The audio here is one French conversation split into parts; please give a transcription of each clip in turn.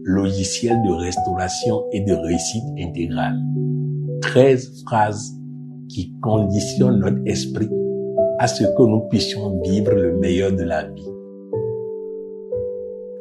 Logiciel de restauration et de réussite intégrale. 13 phrases qui conditionnent notre esprit à ce que nous puissions vivre le meilleur de la vie.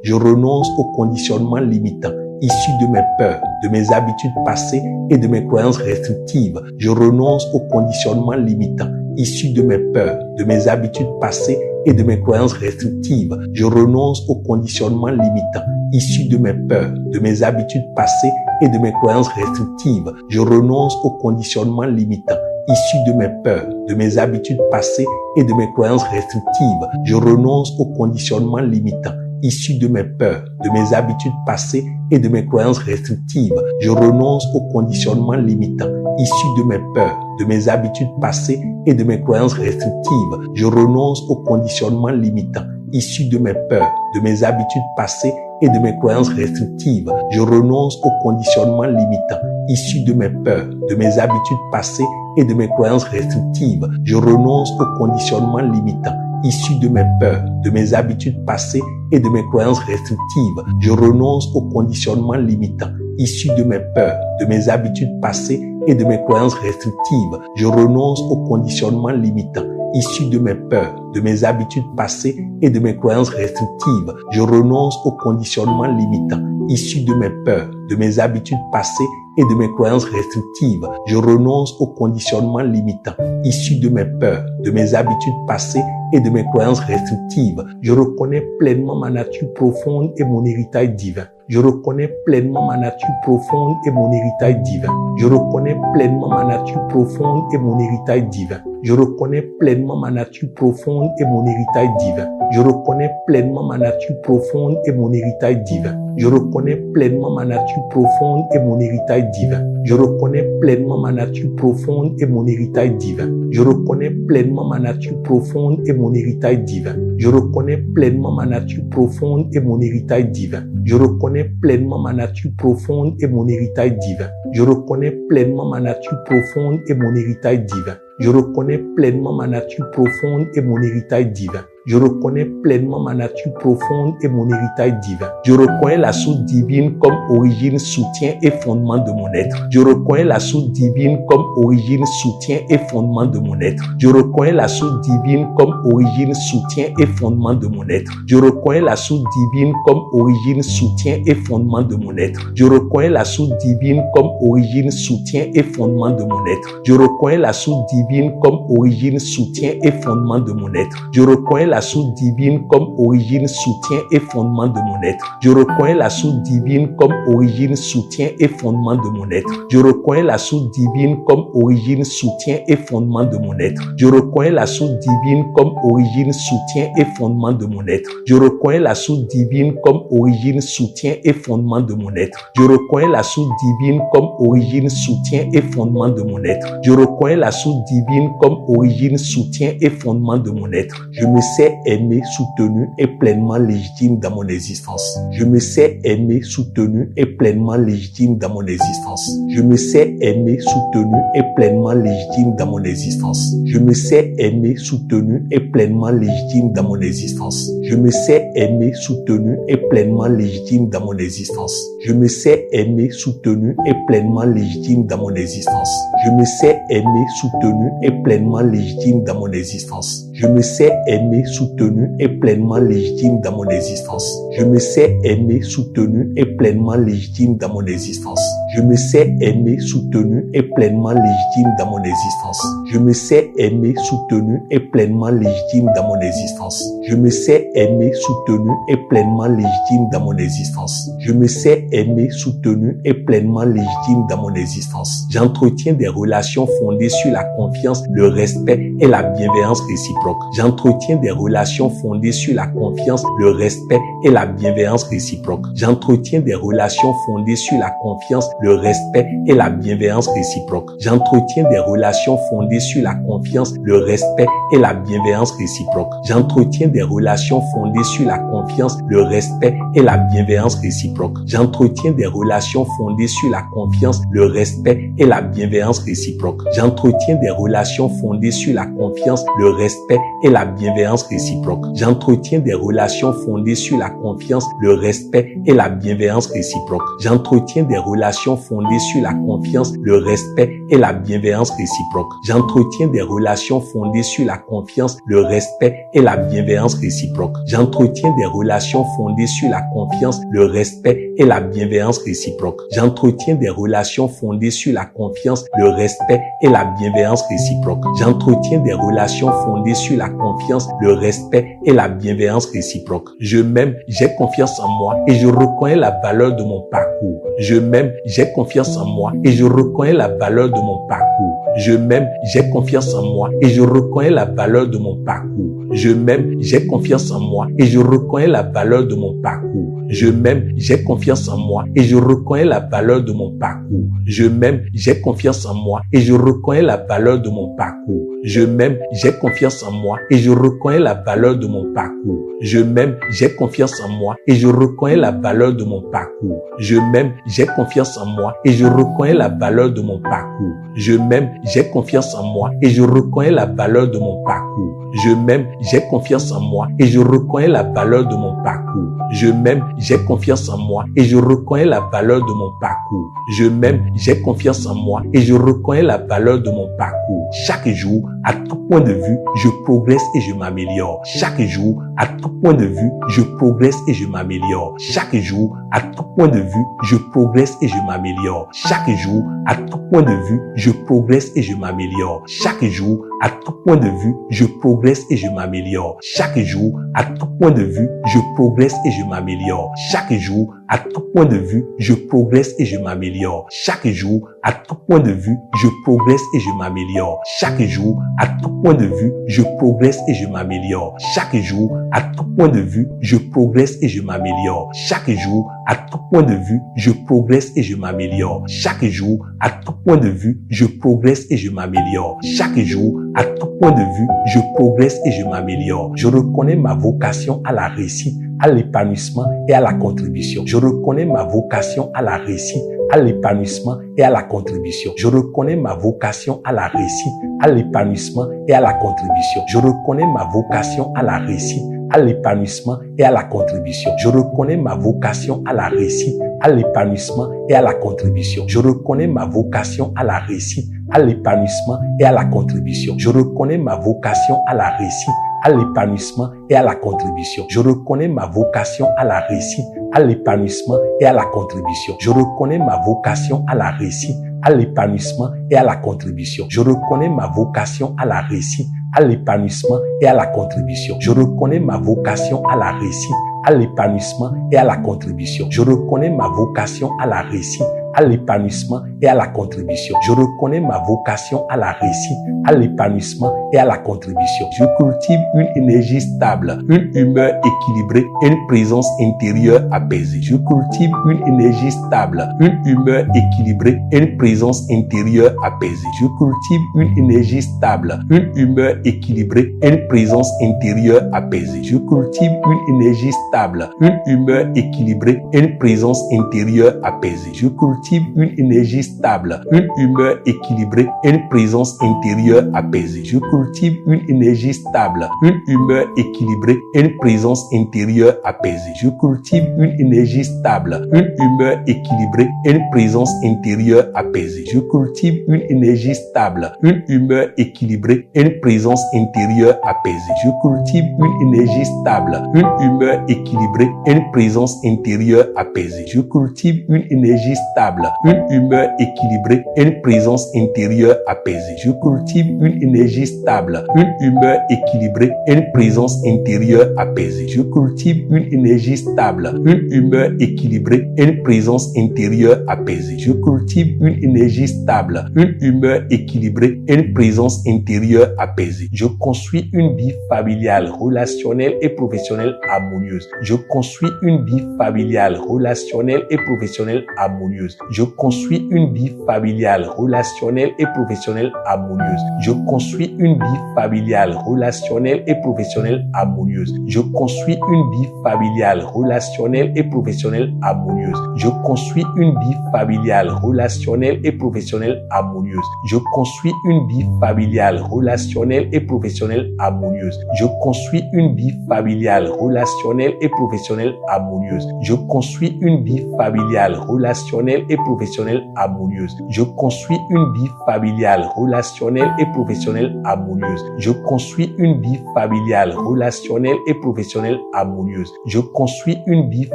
Je renonce aux conditionnements limitants issus de mes peurs, de mes habitudes passées et de mes croyances restrictives. Je renonce aux conditionnements limitants issus de mes peurs, de mes habitudes passées et de mes croyances restrictives. Je renonce aux conditionnements limitants issus de mes peurs, de mes habitudes passées et de mes croyances restrictives. Je renonce aux conditionnements limitants issus de mes peurs, de mes habitudes passées et de mes croyances restrictives. Je renonce aux conditionnements limitants issus de mes peurs, de mes habitudes passées et de mes croyances restrictives. Je renonce aux conditionnements limitants issus de mes peurs, de mes habitudes passées et de mes croyances restrictives. Je renonce aux conditionnements limitants issus de mes peurs, de mes habitudes passées et de mes croyances restrictives. Je renonce aux conditionnements limitants issus de mes peurs, de mes habitudes passées et de mes croyances restrictives. Je renonce aux conditionnements limitants issus de mes peurs, de mes habitudes passées et de mes croyances restrictives. Je renonce aux conditionnements limitants issus de mes peurs, de mes habitudes passées et de mes croyances restrictives. Je renonce aux conditionnements limitants issus de mes peurs, de mes habitudes passées et de mes croyances restrictives. Je renonce aux conditionnements limitants issus de mes peurs, de mes habitudes passées et de mes croyances restrictives. Je renonce aux conditionnements limitants issus de mes peurs, de mes habitudes passées et de mes croyances restrictives. Je reconnais pleinement ma nature profonde et mon héritage divin. Je reconnais pleinement ma nature profonde et mon héritage divin. Je reconnais pleinement ma nature profonde et mon héritage divin. Je reconnais pleinement ma nature profonde et mon héritage divin. Je reconnais pleinement ma nature profonde et mon héritage divin. Je reconnais pleinement ma nature profonde et mon héritage divin. Je reconnais pleinement ma nature profonde et mon héritage divin. Je reconnais pleinement ma nature profonde et mon héritage divin. Je reconnais pleinement ma nature profonde et mon héritage divin. Je reconnais pleinement ma nature profonde et mon héritage divin. Je reconnais pleinement ma nature profonde et mon héritage divin. Je reconnais pleinement ma nature profonde et mon héritage divin. Je reconnais pleinement ma nature profonde et mon héritage divin. Je reconnais la source divine comme origine, soutien et fondement de mon être. Je reconnais la source divine comme origine, soutien et fondement de mon être. Je reconnais la source divine comme origine, soutien et fondement de mon être. Je reconnais la source divine comme origine, soutien et fondement de mon être. Je reconnais la source divine comme origine, soutien et fondement de mon être. Je reconnais la source divine comme origine, soutien et fondement de mon être. Je reconnais la source divine comme origine, soutien et fondement de mon être. Je reconnais la source divine comme origine, soutien et fondement de mon être. Je reconnais la source divine comme origine, soutien et fondement de mon être. Je reconnais la source divine comme origine, soutien et fondement de mon être. Je reconnais la source divine comme origine, soutien et fondement de mon être. Je reconnais la source divine comme origine, soutien et fondement de mon être. Je reconnais la source divine comme origine, soutien et fondement de mon être. Je me sais aimé, soutenu et pleinement légitime dans mon existence. Je me sais aimé, soutenu et pleinement légitime dans mon existence. Je me sais aimé, soutenu et pleinement légitime dans mon existence. Je me sais aimé, soutenu et pleinement légitime dans mon existence. Je me sais aimé, soutenu et pleinement légitime dans mon existence. Je me sais aimé, soutenu et pleinement légitime dans mon existence. Je me sais aimé, soutenu et pleinement légitime dans mon existence. Je me sais aimé, soutenu et pleinement légitime dans mon existence. Je me sais aimé, soutenu et pleinement légitime dans mon existence. Je me sais aimé, soutenu et pleinement légitime dans mon existence. Je me sais aimé, soutenu et pleinement légitime dans mon existence. Je me sais aimé, soutenu et pleinement légitime dans mon existence. Je me sais aimé, soutenu et pleinement légitime dans mon existence. J'entretiens des relations fondées sur la confiance, le respect et la bienveillance réciproque. J'entretiens des relations fondées sur la confiance, le respect et la bienveillance réciproque. J'entretiens des relations fondées sur la confiance, le respect et la bienveillance réciproque. J'entretiens des relations fondées sur la confiance, le respect et la bienveillance réciproque. J'entretiens des relations fondées sur la confiance, le respect et la bienveillance réciproque. J'entretiens des relations fondées sur la confiance, le respect et la bienveillance réciproque. J'entretiens des relations fondées sur la confiance, le respect et la bienveillance réciproque. J'entretiens des relations fondées sur la confiance, le respect et la bienveillance réciproque. J'entretiens des relations fondées sur la confiance, le respect et la bienveillance réciproque. J'entretiens des relations fondées sur la confiance, le respect et la bienveillance réciproque. J'entretiens des relations fondées sur la confiance, le respect et la bienveillance réciproque. J'entretiens des relations fondées sur la confiance, le respect et la bienveillance réciproque. J'entretiens des relations fondées sur la confiance, le respect et la bienveillance réciproque. Je m'aime, j'ai confiance en moi et je reconnais la valeur de mon parcours. Je m'aime, j'ai confiance en moi et je reconnais la valeur de mon parcours. Je m'aime, j'ai confiance en moi et je reconnais la valeur de mon parcours. Je m'aime, j'ai confiance en moi et je reconnais la valeur de mon parcours. Je m'aime, j'ai confiance en moi et je reconnais la valeur de mon parcours. Je m'aime, j'ai confiance en moi et je reconnais la valeur de mon parcours. Je m'aime, j'ai confiance en moi et je reconnais la valeur de mon parcours. Je m'aime, j'ai confiance en moi et je reconnais la valeur de mon parcours. Je m'aime, j'ai confiance en moi et je reconnais la valeur de mon parcours. Je m'aime, j'ai confiance en moi et je reconnais la valeur de mon parcours. Je m'aime, j'ai confiance en moi et je reconnais la valeur de mon parcours. Je m'aime, j'ai confiance en moi et je reconnais la valeur de mon parcours. Je m'aime, j'ai confiance en moi et je reconnais la valeur de mon parcours. Chaque jour, à tout point de vue, je progresse et je m'améliore. Chaque jour, à tout point de vue, je progresse et je m'améliore. Chaque jour, à tout point de vue, je progresse et je m'améliore. Chaque jour, à tout point de vue, je progresse et je m'améliore. Chaque jour, à tout point de vue, je progresse et je m'améliore. Chaque jour, à tout point de vue, je progresse et je m'améliore. Chaque jour, à tout point de vue, je progresse et je m'améliore. Chaque jour, à tout point de vue, je progresse et je m'améliore. Chaque jour, à tout point de vue, je progresse et je m'améliore. Chaque jour, à tout point de vue, je progresse et je m'améliore. Chaque jour, à tout point de vue, je progresse et je m'améliore. Chaque jour, à tout point de vue, je progresse et je m'améliore. Chaque jour, à tout point de vue, je progresse et je m'améliore. Je reconnais ma vocation à la réussite, à l'épanouissement et à la contribution. Je reconnais ma vocation à la réussite, à l'épanouissement et à la contribution. Je reconnais ma vocation à la réussite, à l'épanouissement et à la contribution. Je reconnais ma vocation à la réussite, à l'épanouissement et à la contribution. Je reconnais ma vocation à la réussite, à l'épanouissement et à la contribution. Je reconnais ma vocation à la réussite, à l'épanouissement et à la contribution. Je reconnais ma vocation à la réussite, à l'épanouissement et à la contribution. Je reconnais ma vocation à la réussite, à l'épanouissement et à la contribution. Je reconnais ma vocation à la réussite, à l'épanouissement et à la contribution. Je reconnais ma vocation à la réussite, à l'épanouissement et à la contribution. Je reconnais ma vocation à la réussite, à l'épanouissement et à la contribution. Je reconnais ma vocation à la réussite, à l'épanouissement et à la contribution. Je reconnais ma vocation à la réussite, à l'épanouissement et à la contribution. Je cultive une énergie stable, une humeur équilibrée et une présence intérieure apaisée. Je cultive une énergie stable, une humeur équilibrée et une présence intérieure apaisée. Je cultive une énergie stable, une humeur équilibrée et une présence intérieure apaisée. Je cultive une énergie stable, une humeur équilibrée et une présence intérieure apaisée. Je cultive une énergie stable, une humeur équilibrée et une présence intérieure apaisée. Je cultive une énergie stable, une humeur équilibrée et une présence intérieure apaisée. Je cultive une énergie stable, une humeur équilibrée et une présence intérieure apaisée. Je cultive une énergie stable, une humeur équilibrée et une présence intérieure apaisée. Je cultive une énergie stable, une humeur équilibrée et une présence intérieure apaisée. Je cultive une énergie stable, une humeur équilibrée et une présence intérieure apaisée. Je cultive une énergie stable, une humeur équilibrée et une présence intérieure apaisée. Je cultive une énergie stable, une humeur équilibrée et une présence intérieure apaisée. Je cultive une énergie stable, une humeur équilibrée et une présence intérieure apaisée. Je construis une vie familiale, relationnelle et professionnelle harmonieuse. Je construis une vie familiale, relationnelle et professionnelle harmonieuse. Je construis une vie familiale, relationnelle et professionnelle harmonieuse. Je construis une vie familiale, relationnelle et professionnelle harmonieuse. Je construis une vie familiale, relationnelle et professionnelle harmonieuse. Je construis une vie familiale, relationnelle et professionnelle harmonieuse. Je construis une vie familiale, relationnelle et professionnelle harmonieuse. Je construis une vie familiale, relationnelle et professionnelle harmonieuse. Je construis une vie familiale, relationnelle et professionnelle harmonieuse. Je construis une vie familiale, relationnelle et professionnelle harmonieuse. Je construis une vie familiale, relationnelle et professionnelle harmonieuse. Je construis une vie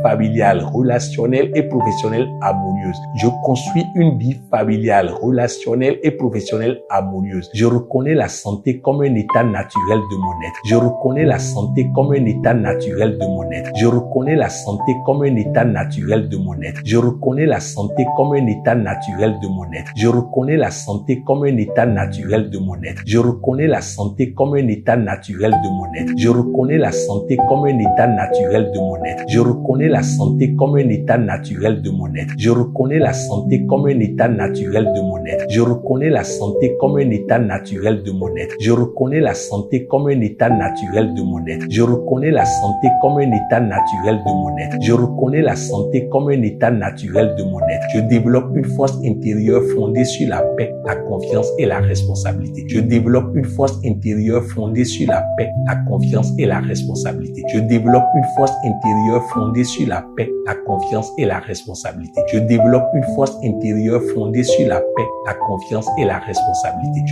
familiale, relationnelle et professionnelle harmonieuse. Je construis une vie familiale, relationnelle et professionnelle harmonieuse. Je reconnais la santé comme un état naturel de mon être. Je reconnais la santé comme un état naturel de mon être. Je reconnais la santé comme un état naturel de mon être. Je reconnais la santé comme un état naturel de mon être. Je reconnais la santé comme un état naturel de mon être. Je reconnais la santé comme un état naturel de mon être. Je reconnais la santé comme un état naturel de mon être. Je reconnais la santé comme un état naturel de mon être. Je reconnais la santé comme un état naturel de mon être. Je reconnais la santé comme un état naturel de mon être. Je reconnais la santé comme un état naturel de mon être. Je reconnais la santé comme un état naturel de mon être. Je reconnais la santé comme un état naturel de mon être. Je développe une force intérieure fondée sur la paix, la confiance et la responsabilité. Je développe une force intérieure fondée sur la paix, la confiance et la responsabilité. Je développe une force intérieure fondée sur la paix, la confiance et la responsabilité. Je développe une force intérieure fondée sur la paix, la confiance et la responsabilité.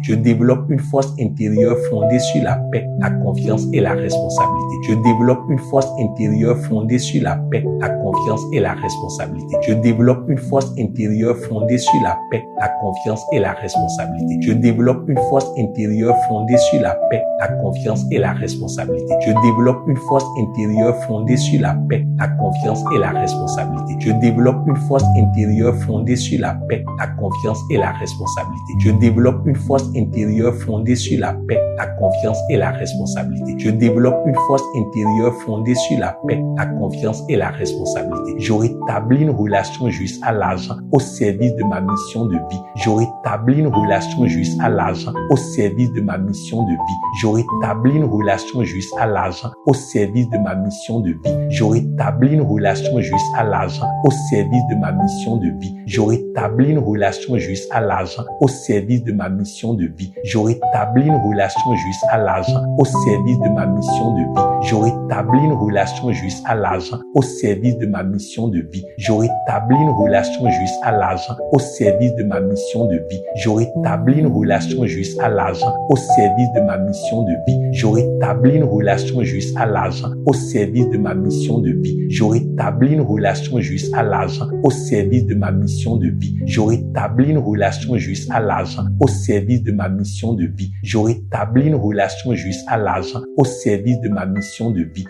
Je développe une force intérieure fondée sur la paix, la confiance et la responsabilité. Je développe une force intérieure fondée sur la paix, la confiance et la responsabilité. Je développe une force intérieure fondée sur la paix, la confiance et la responsabilité. Je développe une force intérieure fondée sur la paix, la confiance et la responsabilité. Je développe une force intérieure fondée sur la paix, la confiance et la responsabilité. Je développe une force intérieure fondée sur la paix, la confiance et la responsabilité. Je développe une force intérieure fondée sur la paix, la confiance et la responsabilité. Je développe une force intérieure fondée sur la paix, la confiance et la responsabilité. Je développe une force intérieure fondée sur la paix, la confiance et la responsabilité. Je rétablis une relation juste à l'argent au service de ma mission de vie. Je rétablis une relation juste à l'argent au service de ma mission de vie. Je rétablis une relation juste à l'argent au service de ma mission de vie. Je rétablis une relation juste à l'argent au service de ma mission de vie. Je rétablis une relation juste à l'argent au service de ma mission de vie. Je rétablis une relation juste à l'argent au service de ma mission de vie. Je rétablis une relation juste à l'argent au service de ma mission de vie. Je rétablis une relation juste à l'argent au service de ma mission de vie. Je rétablis une relation juste à l'argent au service de ma mission de vie. Je rétablis une relation juste à l'argent au service de ma mission de vie. Je rétablis une relation juste à l'argent au service de ma mission de vie. Je rétablis une relation juste à l'argent au service de ma mission de vie. Je rétablis une relation juste à l'argent au service de ma mission de vie.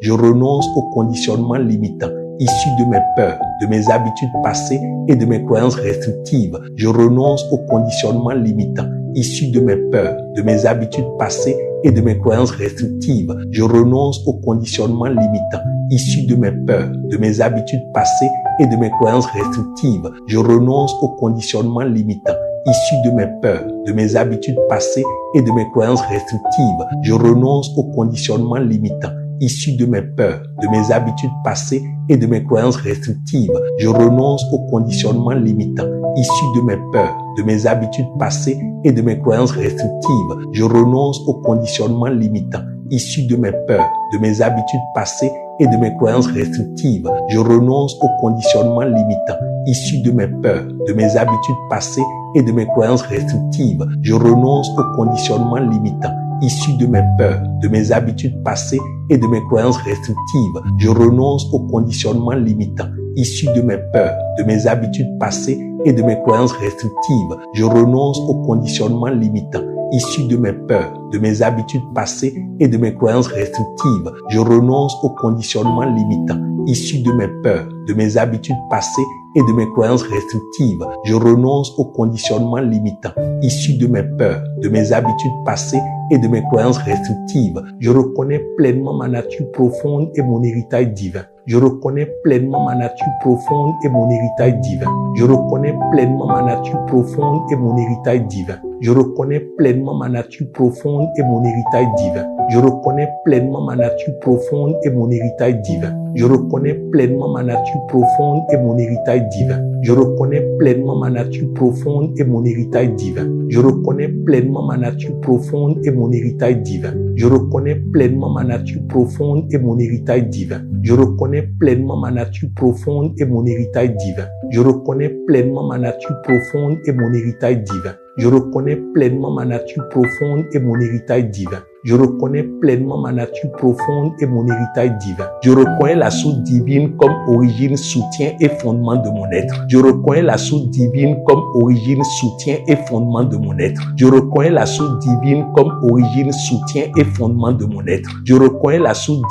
Je renonce aux conditionnements limitants issus de mes peurs, de mes habitudes passées et de mes croyances restrictives. Je renonce aux conditionnements limitants issus de mes peurs, de mes habitudes passées et de mes croyances restrictives. Je renonce aux conditionnements limitants issus de mes peurs, de mes habitudes passées et de mes croyances restrictives. Je renonce aux conditionnements limitants issus de mes peurs, de mes habitudes passées et de mes croyances restrictives. Je renonce aux conditionnements limitants issus de mes peurs, de mes habitudes passées et de mes croyances restrictives. Je renonce aux conditionnements limitants issus de mes peurs, de mes habitudes passées et de mes croyances restrictives. Je renonce aux conditionnements limitants issus de mes peurs, de mes habitudes passées et de mes croyances restrictives. Je renonce aux conditionnements limitants issus de mes peurs, de mes habitudes passées et de mes croyances restrictives. Je renonce aux conditionnements limitants issus de mes peurs, de mes habitudes passées et de mes croyances restrictives. Je renonce aux conditionnements limitants issus de mes peurs, de mes habitudes passées et de mes croyances restrictives. Je renonce aux conditionnements limitants issus de mes peurs, de mes habitudes passées et de mes croyances restrictives. Je renonce aux conditionnements limitants issus de mes peurs, de mes habitudes passées et de mes croyances restrictives. Je renonce aux conditionnements limitants, issus de mes peurs, de mes habitudes passées et de mes croyances restrictives. Je reconnais pleinement ma nature profonde et mon héritage divin. Je reconnais pleinement ma nature profonde et mon héritage divin. Je reconnais pleinement ma nature profonde et mon héritage divin. Je reconnais pleinement ma nature profonde et mon héritage divin. Je reconnais pleinement ma nature profonde et mon héritage divin. Je reconnais pleinement ma nature profonde et mon héritage divin. Je reconnais pleinement ma nature profonde et mon héritage divin. Je reconnais pleinement ma nature profonde et mon héritage divin. Je reconnais pleinement ma nature profonde et mon héritage divin. Je reconnais pleinement ma nature profonde et mon héritage divin. Je reconnais pleinement ma nature profonde et mon héritage divin. Je reconnais pleinement ma nature profonde et mon héritage divin. Je reconnais pleinement ma nature profonde et mon héritage divin. Je reconnais la source divine comme origine, soutien et fondement de mon être. Je reconnais la source divine comme origine, soutien et fondement de mon être. Je reconnais la source divine comme origine, soutien et fondement de mon être. Je reconnais la source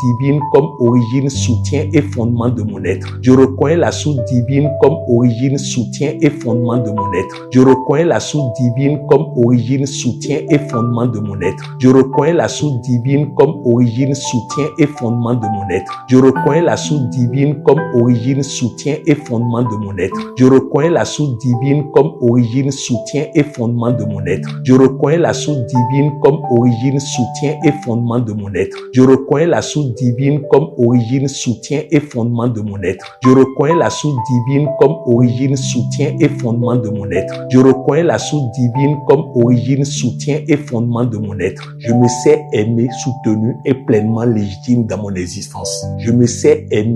divine comme origine, soutien et fondement de mon être. Je reconnais la source divine comme origine, soutien et fondement de mon être. Je reconnais la source divine comme origine, soutien et fondement de mon être. Je reconnais la source divine comme origine, soutien et fondement de mon être. Je reconnais la source divine comme origine, soutien et fondement de mon être. Je reconnais la source divine comme origine, soutien et fondement de mon être. Je reconnais la source divine comme origine, soutien et fondement de mon être. Je reconnais la source divine comme origine, soutien et fondement de mon être. Je reconnais la source divine comme origine, soutien et fondement de mon être. Je reconnais la source divine comme origine, soutien et fondement de mon être. Je me sais aimé,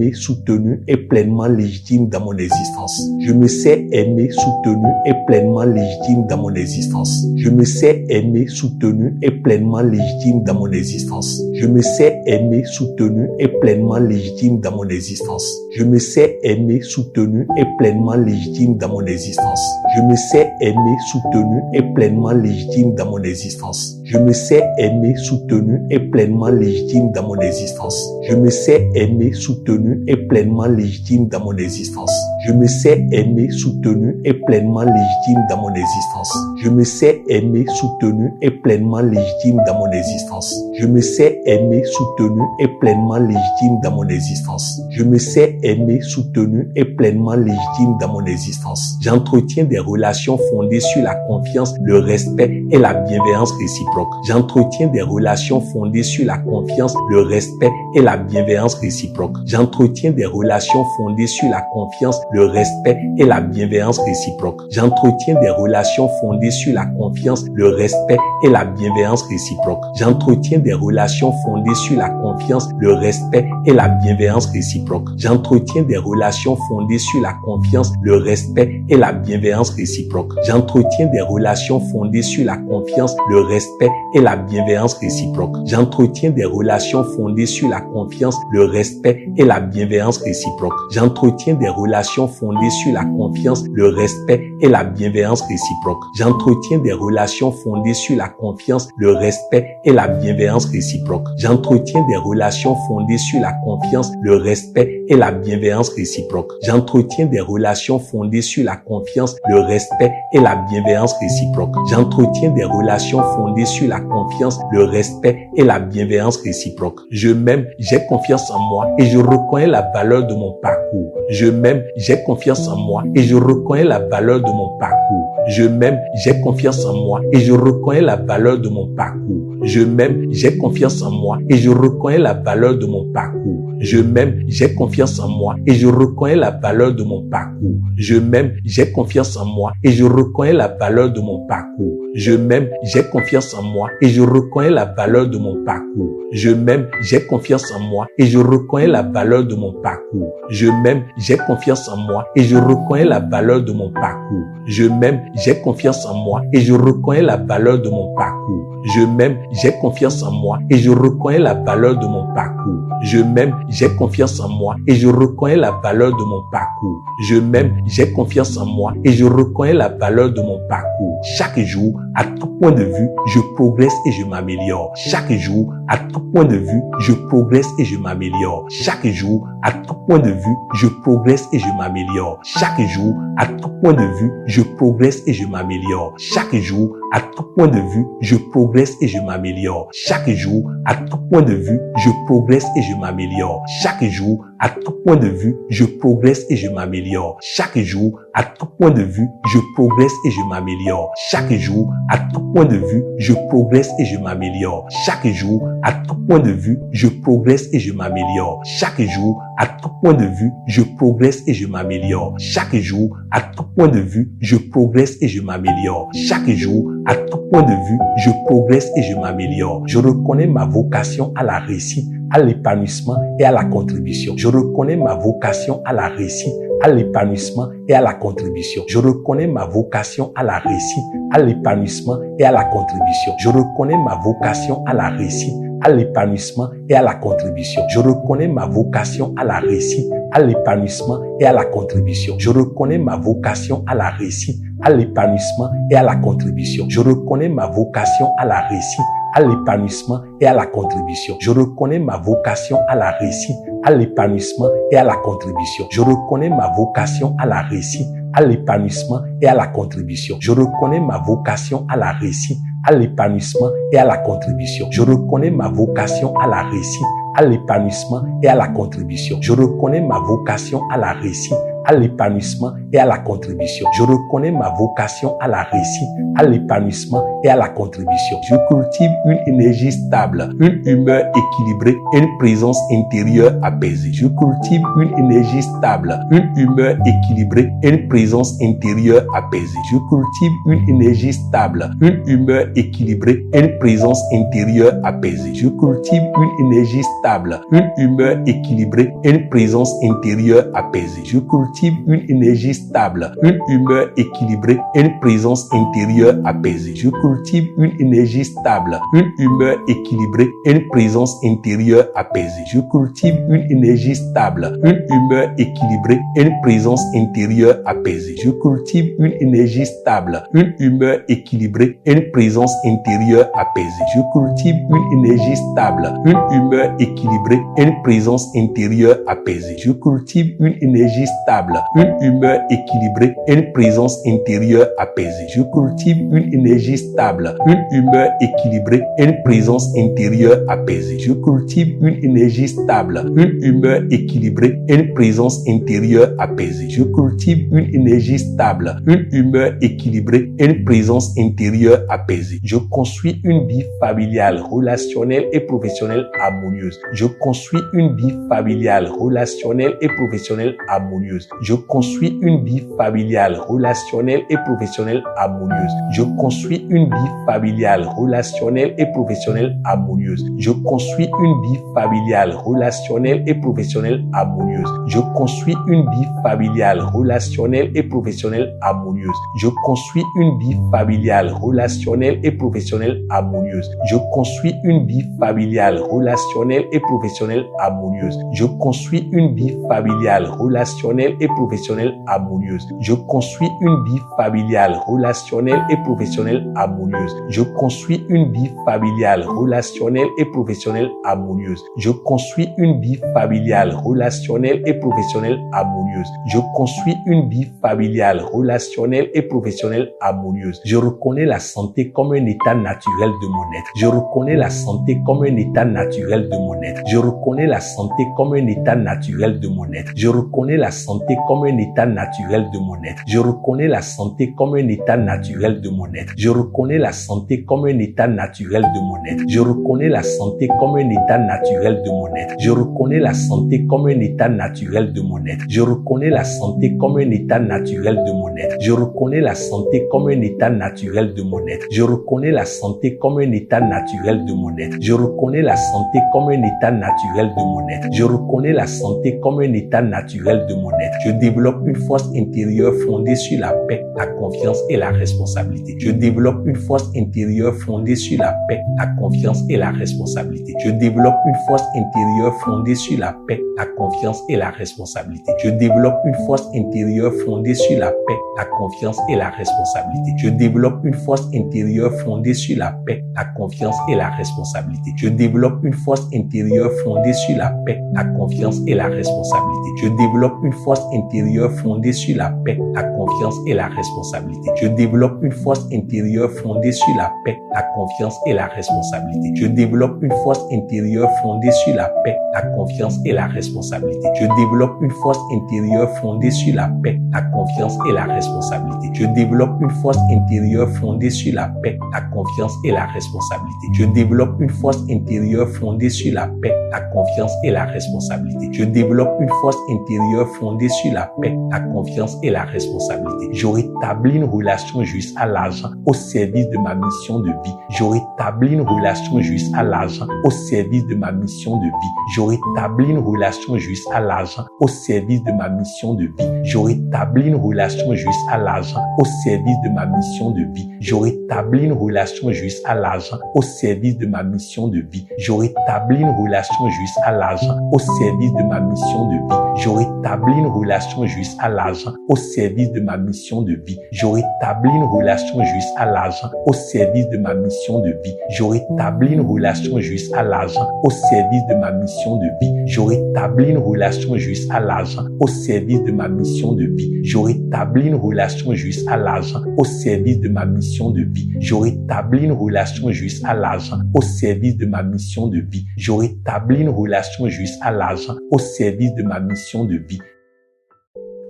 soutenu et pleinement légitime dans mon existence. Je me sais aimé, soutenu et pleinement légitime dans mon existence. Je me sais aimé, soutenu et pleinement légitime dans mon existence. Je me sais aimé, soutenu et pleinement légitime dans mon existence. Je me sais aimé, soutenu et pleinement légitime dans mon existence. Je me sais aimé, soutenu et pleinement légitime dans mon existence. Je me sais aimé, soutenu et pleinement légitime dans mon existence. Je me sais aimé, soutenu et pleinement légitime dans mon existence. Je me sais aimé, soutenu et pleinement légitime dans mon existence. Je me sais aimé, soutenu et pleinement légitime dans mon existence. Je me sais aimé, soutenu et pleinement légitime dans mon existence. Je me sais aimé, soutenu et pleinement légitime dans mon existence. Je me sais aimé, soutenu et pleinement légitime dans mon existence. J'entretiens des relations fondées sur la confiance, le respect et la bienveillance réciproque. J'entretiens des relations fondées sur la confiance, le respect et la bienveillance réciproque. J'entretiens des relations fondées sur la confiance, le respect et la bienveillance réciproque. J'entretiens des relations fondées sur la confiance, le respect et la bienveillance réciproque. J'entretiens des relations fondées sur la confiance, le respect et la bienveillance réciproque. J'entretiens des relations fondées sur la confiance, le respect et la bienveillance réciproque. J'entretiens des relations fondées sur la confiance, le respect et la bienveillance réciproque. J'entretiens des relations fondées sur la confiance, le respect et la bienveillance réciproque. J'entretiens des relations fondées sur la confiance, le respect et la bienveillance réciproque. J'entretiens des relations fondées sur la confiance, le respect et la bienveillance réciproque. J'entretiens des relations fondées sur la confiance, le respect et la bienveillance réciproque. J'entretiens des relations fondées sur la confiance, le respect et la bienveillance réciproque. J'entretiens des relations fondées sur la confiance, le respect et la bienveillance réciproque. Je m'aime, j'ai confiance en moi et je reconnais la valeur de mon parcours. Je m'aime, j'ai confiance en moi et je reconnais la valeur de mon parcours. Je m'aime, j'ai confiance en moi et je reconnais la valeur de mon parcours. Je m'aime, j'ai confiance en moi et je reconnais la valeur de mon parcours. Je m'aime, j'ai confiance en moi et je reconnais la valeur de mon parcours. Je m'aime, j'ai confiance en moi et je reconnais la valeur de mon parcours. Je m'aime, j'ai confiance en moi et je reconnais la valeur de mon parcours. Je m'aime, j'ai confiance en moi et je reconnais la valeur de mon parcours. Je m'aime, j'ai confiance en moi et je reconnais la valeur de mon parcours. Je m'aime, j'ai confiance en moi et je reconnais la valeur de mon parcours. Je m'aime, j'ai confiance en moi et je reconnais la valeur de mon parcours. parcours. Je m'aime, j'ai confiance en moi et je reconnais la valeur de mon parcours. Je m'aime, j'ai confiance en moi et je reconnais la valeur de mon parcours. Chaque jour, à tout point de vue, je progresse et je m'améliore. Chaque jour, à tout point de vue, je progresse et je m'améliore. Chaque jour, à tout point de vue, je progresse et je m'améliore. Chaque jour, à tout point de vue, je progresse et je m'améliore. Chaque jour, à tout point de vue, je progresse et je m'améliore. Chaque jour, à tout point de vue, je progresse et je m'améliore. Chaque jour, à tout point de vue, je progresse et je m'améliore. Chaque jour, à tout point de vue, je progresse et je m'améliore. Chaque jour, à tout point de vue, je progresse et je m'améliore. Chaque jour, à tout point de vue, je progresse et je m'améliore. Chaque jour, à tout point de vue, je progresse et je m'améliore. Chaque jour, à tout point de vue, je progresse et je m'améliore. Chaque jour, à tout point de vue, je progresse et je m'améliore. Je reconnais ma vocation à la réussite, à l'épanouissement et à la contribution. Je reconnais ma vocation à la réussite, à l'épanouissement et à la contribution. Je reconnais ma vocation à la réussite, à l'épanouissement et à la contribution. Je reconnais ma vocation à la réussite, à l'épanouissement et à la contribution. Je reconnais ma vocation à la réussite, à l'épanouissement et à la contribution. Je reconnais ma vocation à la réussite, à l'épanouissement et à la contribution. Je reconnais ma vocation à la réussite, à l'épanouissement et à la contribution. Je reconnais ma vocation à la réussite, à l'épanouissement et à la contribution. Je reconnais ma vocation à la réussite, à l'épanouissement et à la contribution. Je reconnais ma vocation à la réussite, à l'épanouissement et à la contribution. Je reconnais ma vocation à la réussite, à l'épanouissement et à la contribution. Je reconnais ma vocation à la réussite, à l'épanouissement et à la contribution. Je reconnais ma vocation à la réussite, à l'épanouissement et à la contribution. Je cultive une énergie stable, une humeur équilibrée et une présence intérieure apaisée. Je cultive une énergie stable, une humeur équilibrée et une présence intérieure apaisée. Je cultive une énergie stable, une humeur équilibrée et une présence intérieure apaisée. Je cultive une énergie stable, une humeur équilibrée et une présence intérieure apaisée. Je cultive une énergie stable, une humeur équilibrée et une présence intérieure apaisée. Je cultive une énergie stable, une humeur équilibrée et une présence intérieure apaisée. Je cultive une énergie stable, une humeur équilibrée et une présence intérieure apaisée. Je cultive une énergie stable, une humeur équilibrée et une présence intérieure apaisée. Je cultive une énergie stable, une humeur équilibrée et une présence intérieure apaisée. Je cultive une énergie stable, une humeur équilibrée et une présence intérieure apaisée. Je cultive une énergie stable, une humeur équilibrée et une présence intérieure apaisée. Je cultive une énergie stable, une humeur équilibrée et une présence intérieure apaisée. Je cultive une énergie stable, une humeur équilibrée et une présence intérieure apaisée. Je construis une vie familiale, relationnelle et professionnelle harmonieuse. Je construis une vie familiale, relationnelle et professionnelle harmonieuse. Je construis une vie familiale, relationnelle et professionnelle harmonieuse. Je construis une vie familiale, relationnelle et professionnelle harmonieuse. Je construis une vie familiale, relationnelle et professionnelle harmonieuse. Je construis une vie familiale, relationnelle et professionnelle harmonieuse. Je construis une vie familiale, relationnelle et professionnelle harmonieuse. Je construis une vie familiale, relationnelle et professionnelle harmonieuse. Je construis une vie familiale, relationnelle et professionnelle harmonieuse. Je construis une vie familiale, relationnelle et professionnelle harmonieuse. Je construis une vie familiale, relationnelle et professionnelle harmonieuse. Je construis une vie familiale, relationnelle et professionnelle harmonieuse. Je construis une vie familiale, relationnelle et professionnelle harmonieuse. Je reconnais la santé comme un état naturel de mon être. Je reconnais la santé comme un état naturel de mon être. Je reconnais la santé comme un état naturel de mon être. Je reconnais la santé comme un état naturel de mon être. Je reconnais la santé comme un état naturel de mon être. Je reconnais la santé comme un état naturel de mon être. Je reconnais la santé comme un état naturel de mon être. Je reconnais la santé comme un état naturel de mon être. Je reconnais la santé comme un état naturel de mon être. Je reconnais la santé comme un état naturel de mon être. Je reconnais la santé comme un état naturel de mon être. Je reconnais la santé comme un état naturel de mon être. Je reconnais la santé comme un état naturel de mon être. Je développe une force intérieure fondée sur la paix, la confiance et la responsabilité. Je développe une force intérieure fondée sur la paix, la confiance et la responsabilité. Je développe une force intérieure fondée sur la paix, la confiance et la responsabilité. Je développe une force intérieure fondée sur la paix, la confiance et la responsabilité. Je développe une force intérieure fondée sur la paix, la confiance et la responsabilité. Je développe une force intérieure fondée sur la paix, la confiance et la responsabilité. Je développe une force intérieure fondée sur la paix, la confiance et la responsabilité. Je développe une force intérieure fondée sur la paix, la confiance et la responsabilité. Je développe une force intérieure fondée sur la paix, la confiance et la responsabilité. Je développe une force intérieure fondée sur la paix, la confiance et la responsabilité. Je développe une force intérieure fondée sur la paix, la confiance et la responsabilité. Je développe une force intérieure fondée sur la paix, la confiance et la responsabilité. Je développe une force intérieure fondée sur la paix, la confiance et la responsabilité. Je rétablis une relation juste à l'argent au service de ma mission de vie. Je rétablis une relation juste à l'argent au service de ma mission de vie. Je rétablis une relation juste à l'argent au service de ma mission de vie. Je rétablis une relation juste à l'argent au service de ma mission de vie. Je rétablis une relation juste à l'argent au service de ma mission de vie. Je rétablis une relation juste à l'argent au service de ma mission de vie. Je rétablis une relation juste à l'argent au service de ma mission de vie. Je rétablis une relation juste à l'argent au service de ma mission de vie. Je rétablis une relation juste à l'argent au service de ma mission de vie. Je rétablis une relation juste à l'argent au service de ma mission de vie. Je rétablis une relation juste à l'argent au service de ma mission de vie. Je rétablis une relation juste à l'argent au service de ma mission de vie. Je rétablis une relation juste à l'argent au service de ma mission de vie.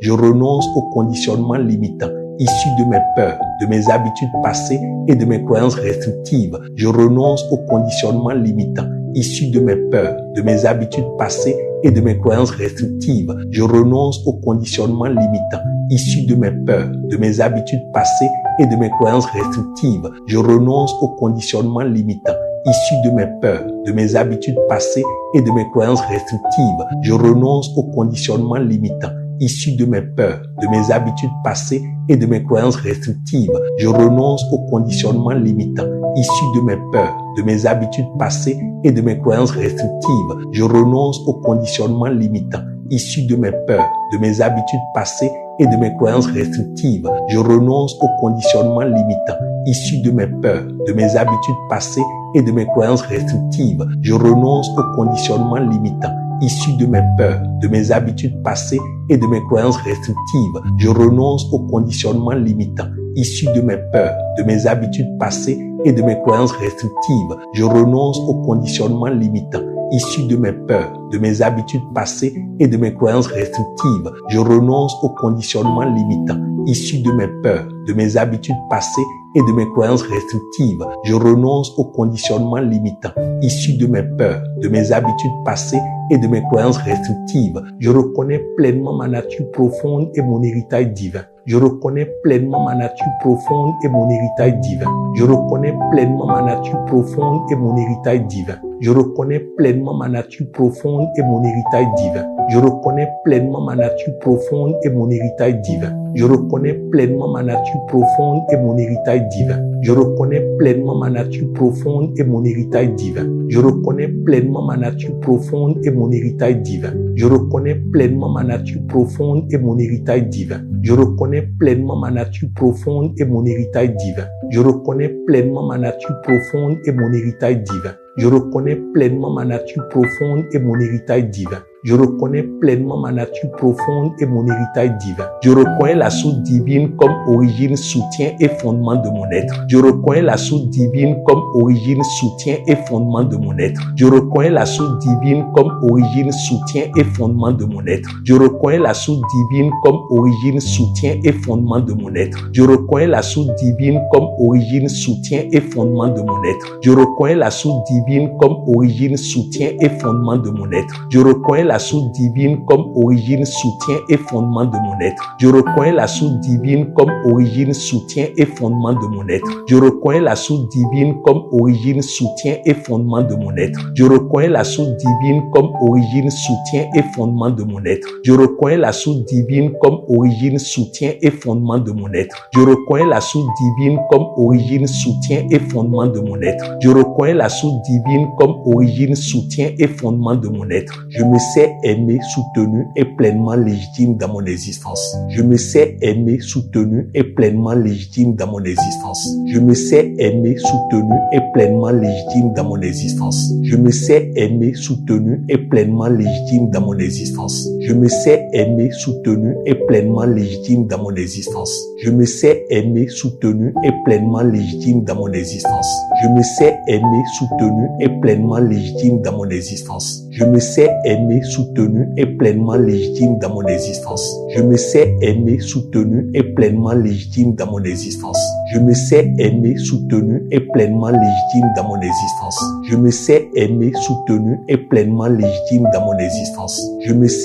Je renonce aux conditionnements limitants issus de mes peurs, de mes habitudes passées et de mes croyances restrictives. Je renonce aux conditionnements limitants issus de mes peurs, de mes habitudes passées et de mes croyances restrictives. Je renonce aux conditionnements limitants issus de mes peurs, de mes habitudes passées et de mes croyances restrictives. Je renonce aux conditionnements limitants issus de mes peurs, de mes habitudes passées et de mes croyances restrictives. Je renonce aux conditionnements limitants issus de mes peurs, de mes habitudes passées et de mes croyances restrictives. Je renonce aux conditionnements limitants issus de mes peurs, de mes habitudes passées et de mes croyances restrictives. Je renonce aux conditionnements limitants issus de mes peurs, de mes habitudes passées et de mes croyances restrictives. Je renonce aux conditionnements limitants issus de mes peurs, de mes habitudes passées et de mes croyances restrictives. Je renonce aux conditionnements limitants issus de mes peurs, de mes habitudes passées et de mes croyances restrictives. Je renonce aux conditionnements limitants issus de mes peurs, de mes habitudes passées et de mes croyances restrictives. Je renonce aux conditionnements limitants issus de mes peurs, de mes habitudes passées et de mes croyances restrictives. Je renonce aux conditionnements limitants issus de mes peurs, de mes habitudes passées et de mes croyances restrictives. Je renonce aux conditionnements limitants issus de mes peurs, de mes habitudes passées et de mes croyances restrictives. Je reconnais pleinement ma nature profonde et mon héritage divin. Je reconnais pleinement ma nature profonde et mon héritage divin. Je reconnais pleinement ma nature profonde et mon héritage divin. Je reconnais pleinement ma nature profonde et mon héritage divin. Je reconnais pleinement ma nature profonde et mon héritage divin. Je reconnais pleinement ma nature profonde et mon héritage divin. Je reconnais pleinement ma nature profonde et mon héritage divin. Je reconnais pleinement ma nature profonde et mon héritage divin. Je reconnais pleinement ma nature profonde et mon héritage divin. Je reconnais pleinement ma nature profonde et mon héritage divin. Je reconnais pleinement ma nature profonde et mon héritage divin. Je reconnais pleinement ma nature profonde et mon héritage divin. Je reconnais pleinement ma nature profonde et mon héritage divin. Je reconnais la source divine comme origine, soutien et fondement de mon être. Je reconnais la source divine comme origine, soutien et fondement de mon être. Je reconnais la source divine comme origine, soutien et fondement de mon être. Je reconnais la source divine comme origine, soutien et fondement de mon être. Je reconnais la source divine comme origine, soutien et fondement de mon être. Je reconnais la source divine comme origine, soutien et fondement de mon être. Je reconnais la source divine comme origine, soutien et fondement de mon être. Je reconnais la source divine comme origine, soutien et fondement de mon être. Je reconnais la source divine comme origine, soutien et fondement de mon être. Je reconnais la source divine comme origine, soutien et fondement de mon être. Je reconnais la source divine comme origine, soutien et fondement de mon être. Je reconnais la source divine comme origine, soutien et fondement de mon être. Je reconnais la source divine comme origine, soutien et fondement de mon être. Je me sais aimé, soutenu et pleinement légitime dans mon existence. Je me sais aimé, soutenu et pleinement légitime dans mon existence. Je me sais aimé, soutenu et pleinement légitime dans mon existence. Je me sais aimé, soutenu et pleinement légitime dans mon existence. Je me sais aimé, soutenu et pleinement légitime dans mon existence. Je me sais aimé, soutenu et pleinement légitime dans mon existence. Je me sais aimé, soutenu et pleinement légitime dans mon existence. Je me sais aimé, soutenu et pleinement légitime dans mon existence. Je me sais aimé, soutenu et pleinement légitime dans mon existence. Je me sais aimé, soutenu et pleinement légitime dans mon existence. Je me sais aimé, soutenu et pleinement légitime dans mon existence. Je me sais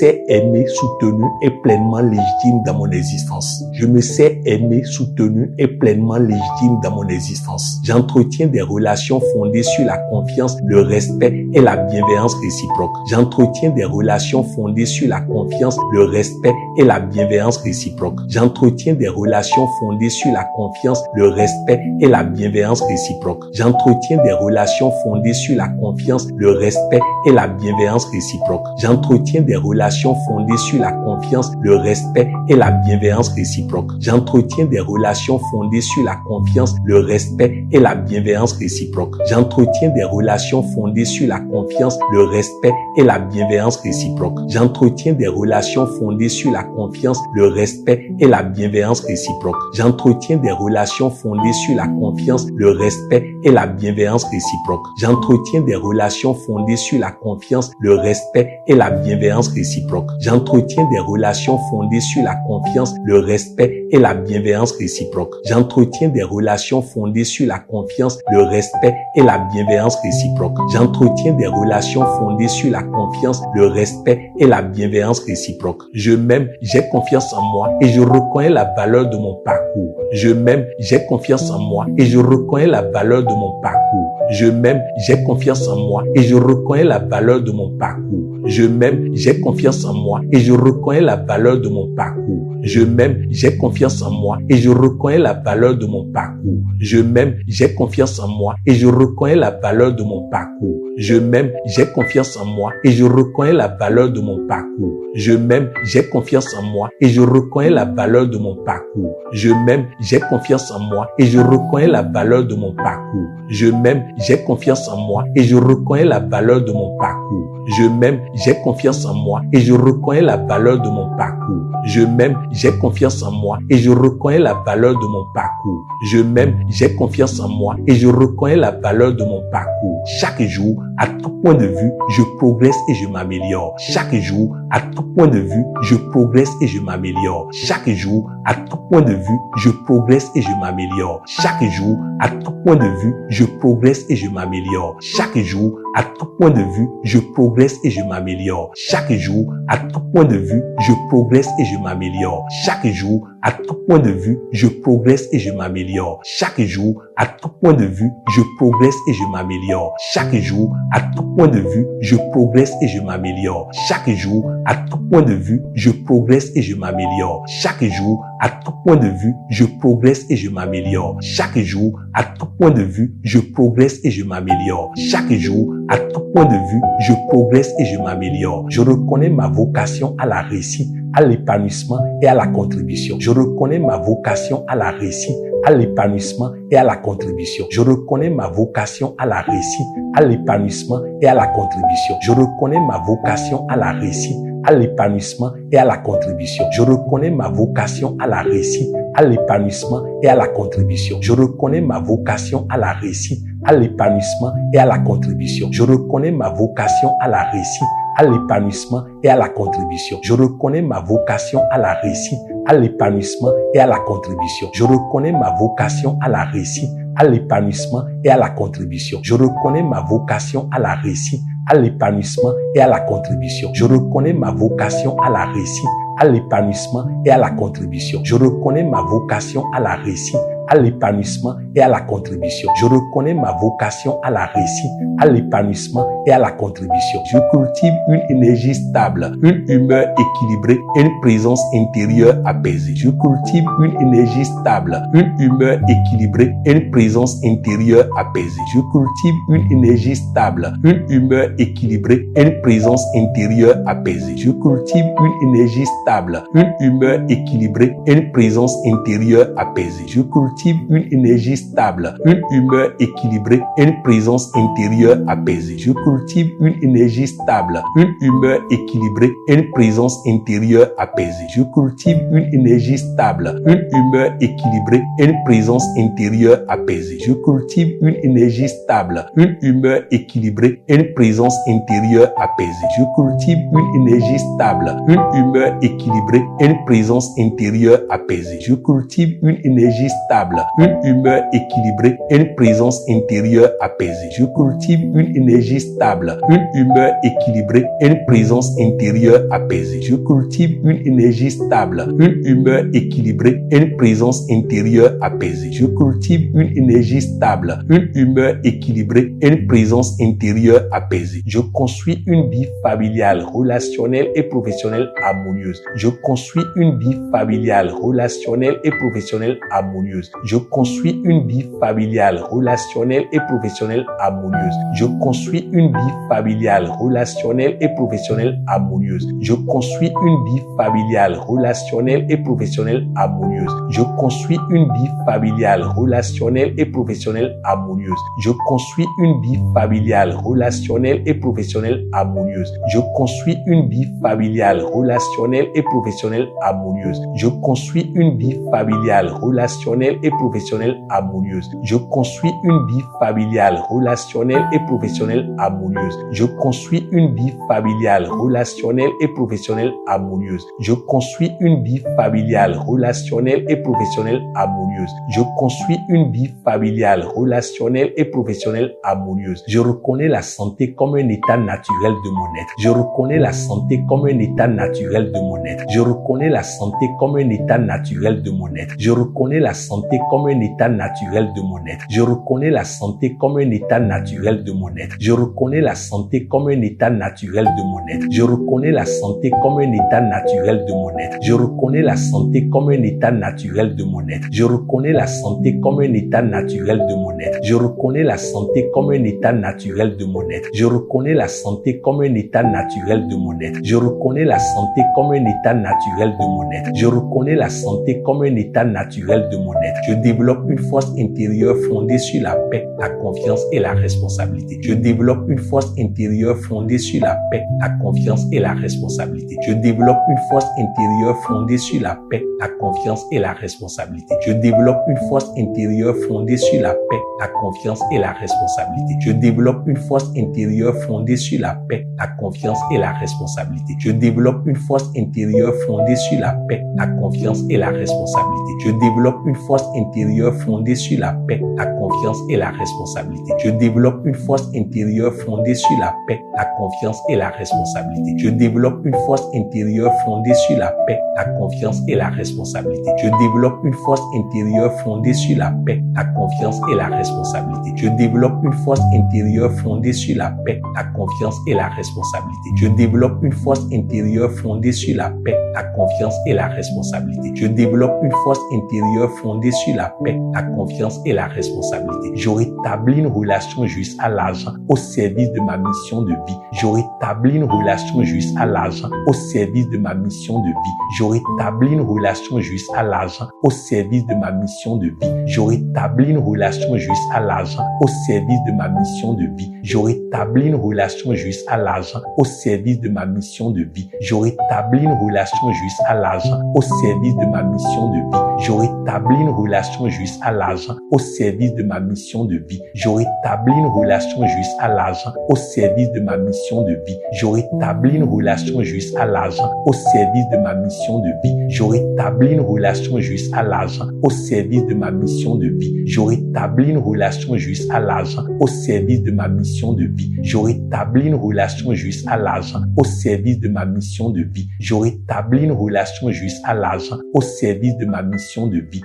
aimé, soutenu et pleinement légitime dans mon existence. Je me sais aimé, soutenu et pleinement légitime dans mon existence. J'entretiens des relations fondées sur la confiance, le respect et la bienveillance réciproque. J'entretiens des relations fondées sur la confiance, le respect et la bienveillance réciproque. J'entretiens des relations fondées sur la confiance, le respect et la bienveillance réciproque. J'entretiens des relations fondées sur la confiance, le respect et la bienveillance réciproque. J'entretiens des relations fondées sur la confiance, le respect et la bienveillance réciproque. J'entretiens des relations fondées sur la confiance, le respect et la bienveillance réciproque. J'entretiens des relations fondées sur la confiance, le respect et la bienveillance réciproque. J'entretiens des relations fondées sur la confiance, le respect et la bienveillance réciproque. J'entretiens des relations fondées sur la confiance, le respect et la bienveillance réciproque. J'entretiens des relations fondées sur la confiance, le respect et la bienveillance réciproque. J'entretiens des relations fondées sur la confiance, le respect et la bienveillance réciproque. J'entretiens des relations fondées sur la confiance, le respect et la bienveillance réciproque. J'entretiens des relations fondées sur la confiance, le respect et la bienveillance réciproque. Je m'aime, j'ai confiance en moi et je reconnais la valeur de mon parcours. Je m'aime, j'ai confiance en moi et je reconnais la valeur de mon parcours. Je m'aime, j'ai confiance en moi et je reconnais la valeur de mon parcours. Je m'aime, j'ai confiance en moi et je reconnais la valeur de mon parcours. Je m'aime, j'ai confiance en moi et je reconnais la valeur de mon parcours. Je m'aime, j'ai confiance en moi et je reconnais la valeur de mon parcours. Je m'aime, j'ai confiance en moi et je reconnais la valeur de mon parcours. Je m'aime, j'ai confiance en moi et je reconnais la valeur de mon parcours. Je m'aime, j'ai confiance en moi et je reconnais la valeur de mon parcours. Je m'aime, j'ai confiance en moi et je reconnais la valeur de mon parcours. Je m'aime, j'ai confiance en moi et je reconnais la valeur de mon parcours. Je m'aime, j'ai confiance en moi et je reconnais la valeur de mon parcours. Je m'aime, j'ai confiance en moi et je reconnais la valeur de mon parcours. Chaque jour, à tout point de vue, je progresse et je m'améliore. Chaque jour, à tout point de vue, je progresse et je m'améliore. Chaque jour, à tout point de vue, je progresse et je m'améliore. Chaque jour, à tout point de vue, je progresse et je m'améliore. Chaque jour, à tout point de vue, je progresse et je m'améliore. Chaque jour, à tout point de vue, je progresse et je m'améliore. Chaque jour, à tout point de vue, je progresse et je m'améliore. Chaque jour, à tout point de vue, je progresse et je m'améliore. Chaque jour, à tout point de vue, je progresse et je m'améliore. Chaque jour, à tout point de vue, je progresse et je m'améliore. Chaque jour, à tout point de vue, je progresse et je m'améliore. Chaque jour, à tout point de vue, je progresse et je m'améliore. Chaque jour, à tout point de vue, je progresse et je m'améliore. Je reconnais ma vocation à la réussite, à l'épanouissement et à la contribution. Je reconnais ma vocation à la réussite, à l'épanouissement et à la contribution. Je reconnais ma vocation à la réussite, à l'épanouissement et à la contribution. Je reconnais ma vocation à la réussite, à l'épanouissement et à la contribution. Je reconnais ma vocation à la réussite, à l'épanouissement et à la contribution. Je reconnais ma vocation à la réussite, à l'épanouissement et à la contribution. Je reconnais ma vocation à la réussite, à l'épanouissement et à la contribution. Je reconnais ma vocation à la réussite, à l'épanouissement et à la contribution. Je reconnais ma vocation à la réussite, à l'épanouissement et à la contribution. Je reconnais ma vocation à la réussite, à l'épanouissement et à la contribution. Je reconnais ma vocation à la réussite, à l'épanouissement et à la contribution. Je reconnais ma vocation à la réussite, à l'épanouissement et à la contribution. Je reconnais ma vocation à la réussite, à l'épanouissement et à la contribution. Je cultive une énergie stable, une humeur équilibrée et une présence intérieure apaisée. Je cultive une énergie stable, une humeur équilibrée et une présence intérieure apaisée. Je cultive une énergie stable, une humeur équilibrée et une présence intérieure apaisée. Je cultive une énergie stable, une humeur équilibrée et une présence intérieure apaisée. Je cultive une énergie stable, une humeur équilibrée et une présence intérieure apaisée. Je cultive une énergie stable, une humeur équilibrée et une présence intérieure apaisée. Je cultive une énergie stable, une humeur équilibrée et une présence intérieure apaisée. Je cultive une énergie stable, une humeur équilibrée et une présence intérieure apaisée. Je cultive une énergie stable, une humeur équilibrée et une présence intérieure apaisée. Je cultive une énergie stable, une humeur équilibrée et une présence intérieure apaisée. Je cultive une énergie stable, une humeur équilibrée et une présence intérieure apaisée. Je cultive une énergie stable, une humeur équilibrée et une présence intérieure apaisée. Je cultive une énergie stable, une humeur équilibrée et une présence intérieure apaisée. Je construis une vie familiale, relationnelle et professionnelle harmonieuse. Je construis une vie familiale, relationnelle et professionnelle harmonieuse. Je construis une vie familiale, relationnelle et professionnelle harmonieuse. Je construis une vie familiale, relationnelle et professionnelle harmonieuse. Je construis une vie familiale, relationnelle et professionnelle harmonieuse. Je construis une vie familiale, relationnelle et professionnelle harmonieuse. Je construis une vie familiale, relationnelle et professionnelle harmonieuse. Je construis une vie familiale, relationnelle et professionnelle harmonieuse. Je construis une vie familiale, relationnelle et professionnelle harmonieuse. Je construis une vie familiale, relationnelle et professionnelle harmonieuse. Je construis une vie familiale, relationnelle et professionnelle harmonieuse. Je construis une vie familiale, relationnelle et professionnelle harmonieuse. Je construis une vie familiale, relationnelle et professionnelle harmonieuse. Je reconnais la santé comme un état naturel de mon être. Je reconnais la santé comme un état naturel de mon être. Je reconnais la santé comme un état naturel de mon être. Je reconnais la santé comme un état naturel de mon être. Je reconnais la santé comme un état naturel de mon être. Je reconnais la santé comme un état naturel de mon être. Je reconnais la santé comme un état naturel de mon être. Je reconnais la santé comme un état naturel de mon être. Je reconnais la santé comme un état naturel de mon être. Je reconnais la santé comme un état naturel de mon être. Je reconnais la santé comme un état naturel de mon être. Je reconnais la santé comme un état naturel de mon être. Je reconnais la santé comme un état naturel de mon être. Je développe une force intérieure fondée sur la paix, la confiance et la responsabilité. Je développe une force intérieure fondée sur la paix, la confiance et la responsabilité. Je développe une force intérieure fondée sur la paix, la confiance et la responsabilité. Je développe une force intérieure fondée sur la paix, la confiance et la responsabilité. Je développe une force intérieure fondée sur la paix, la confiance et la responsabilité. Je développe une force intérieure fondée sur la paix, la confiance et la responsabilité. Je développe une force intérieure fondée sur la paix, la confiance et la responsabilité. Je développe une force intérieure fondée sur la paix, la confiance et la responsabilité. Je développe une force intérieure fondée sur la paix, la confiance et la responsabilité. Je développe une force intérieure fondée sur la paix, la confiance et la responsabilité. Je développe une force intérieure fondée sur la paix, la confiance et la responsabilité. Je développe une force intérieure fondée sur la paix, la confiance et la responsabilité. Je développe une force intérieure fondée sur la paix, la confiance et la responsabilité. Je rétablis une relation juste à l'argent au service de ma mission de vie. Je rétablis une relation juste à l'argent au service de ma mission de vie. Je rétablis une relation juste à l'argent au service de ma mission de vie. Je rétablis une relation juste à l'argent au service de ma mission de vie. Je rétablis une relation juste à l'argent au service de ma mission de vie. Je rétablis une relation juste à l'argent au service de ma mission de vie. Je rétablis une relation juste à l'argent au service de ma mission de vie. Je rétablis une relation juste à l'argent au service de ma mission de vie. Je rétablis une relation juste à l'argent au service de ma mission de vie. Je rétablis une relation juste à l'argent au service de ma mission de vie. Je rétablis une relation juste à l'argent au service de ma mission de vie. Je rétablis une relation juste à l'argent au service de ma mission de vie. Je rétablis une relation juste à l'argent au service de ma mission de vie.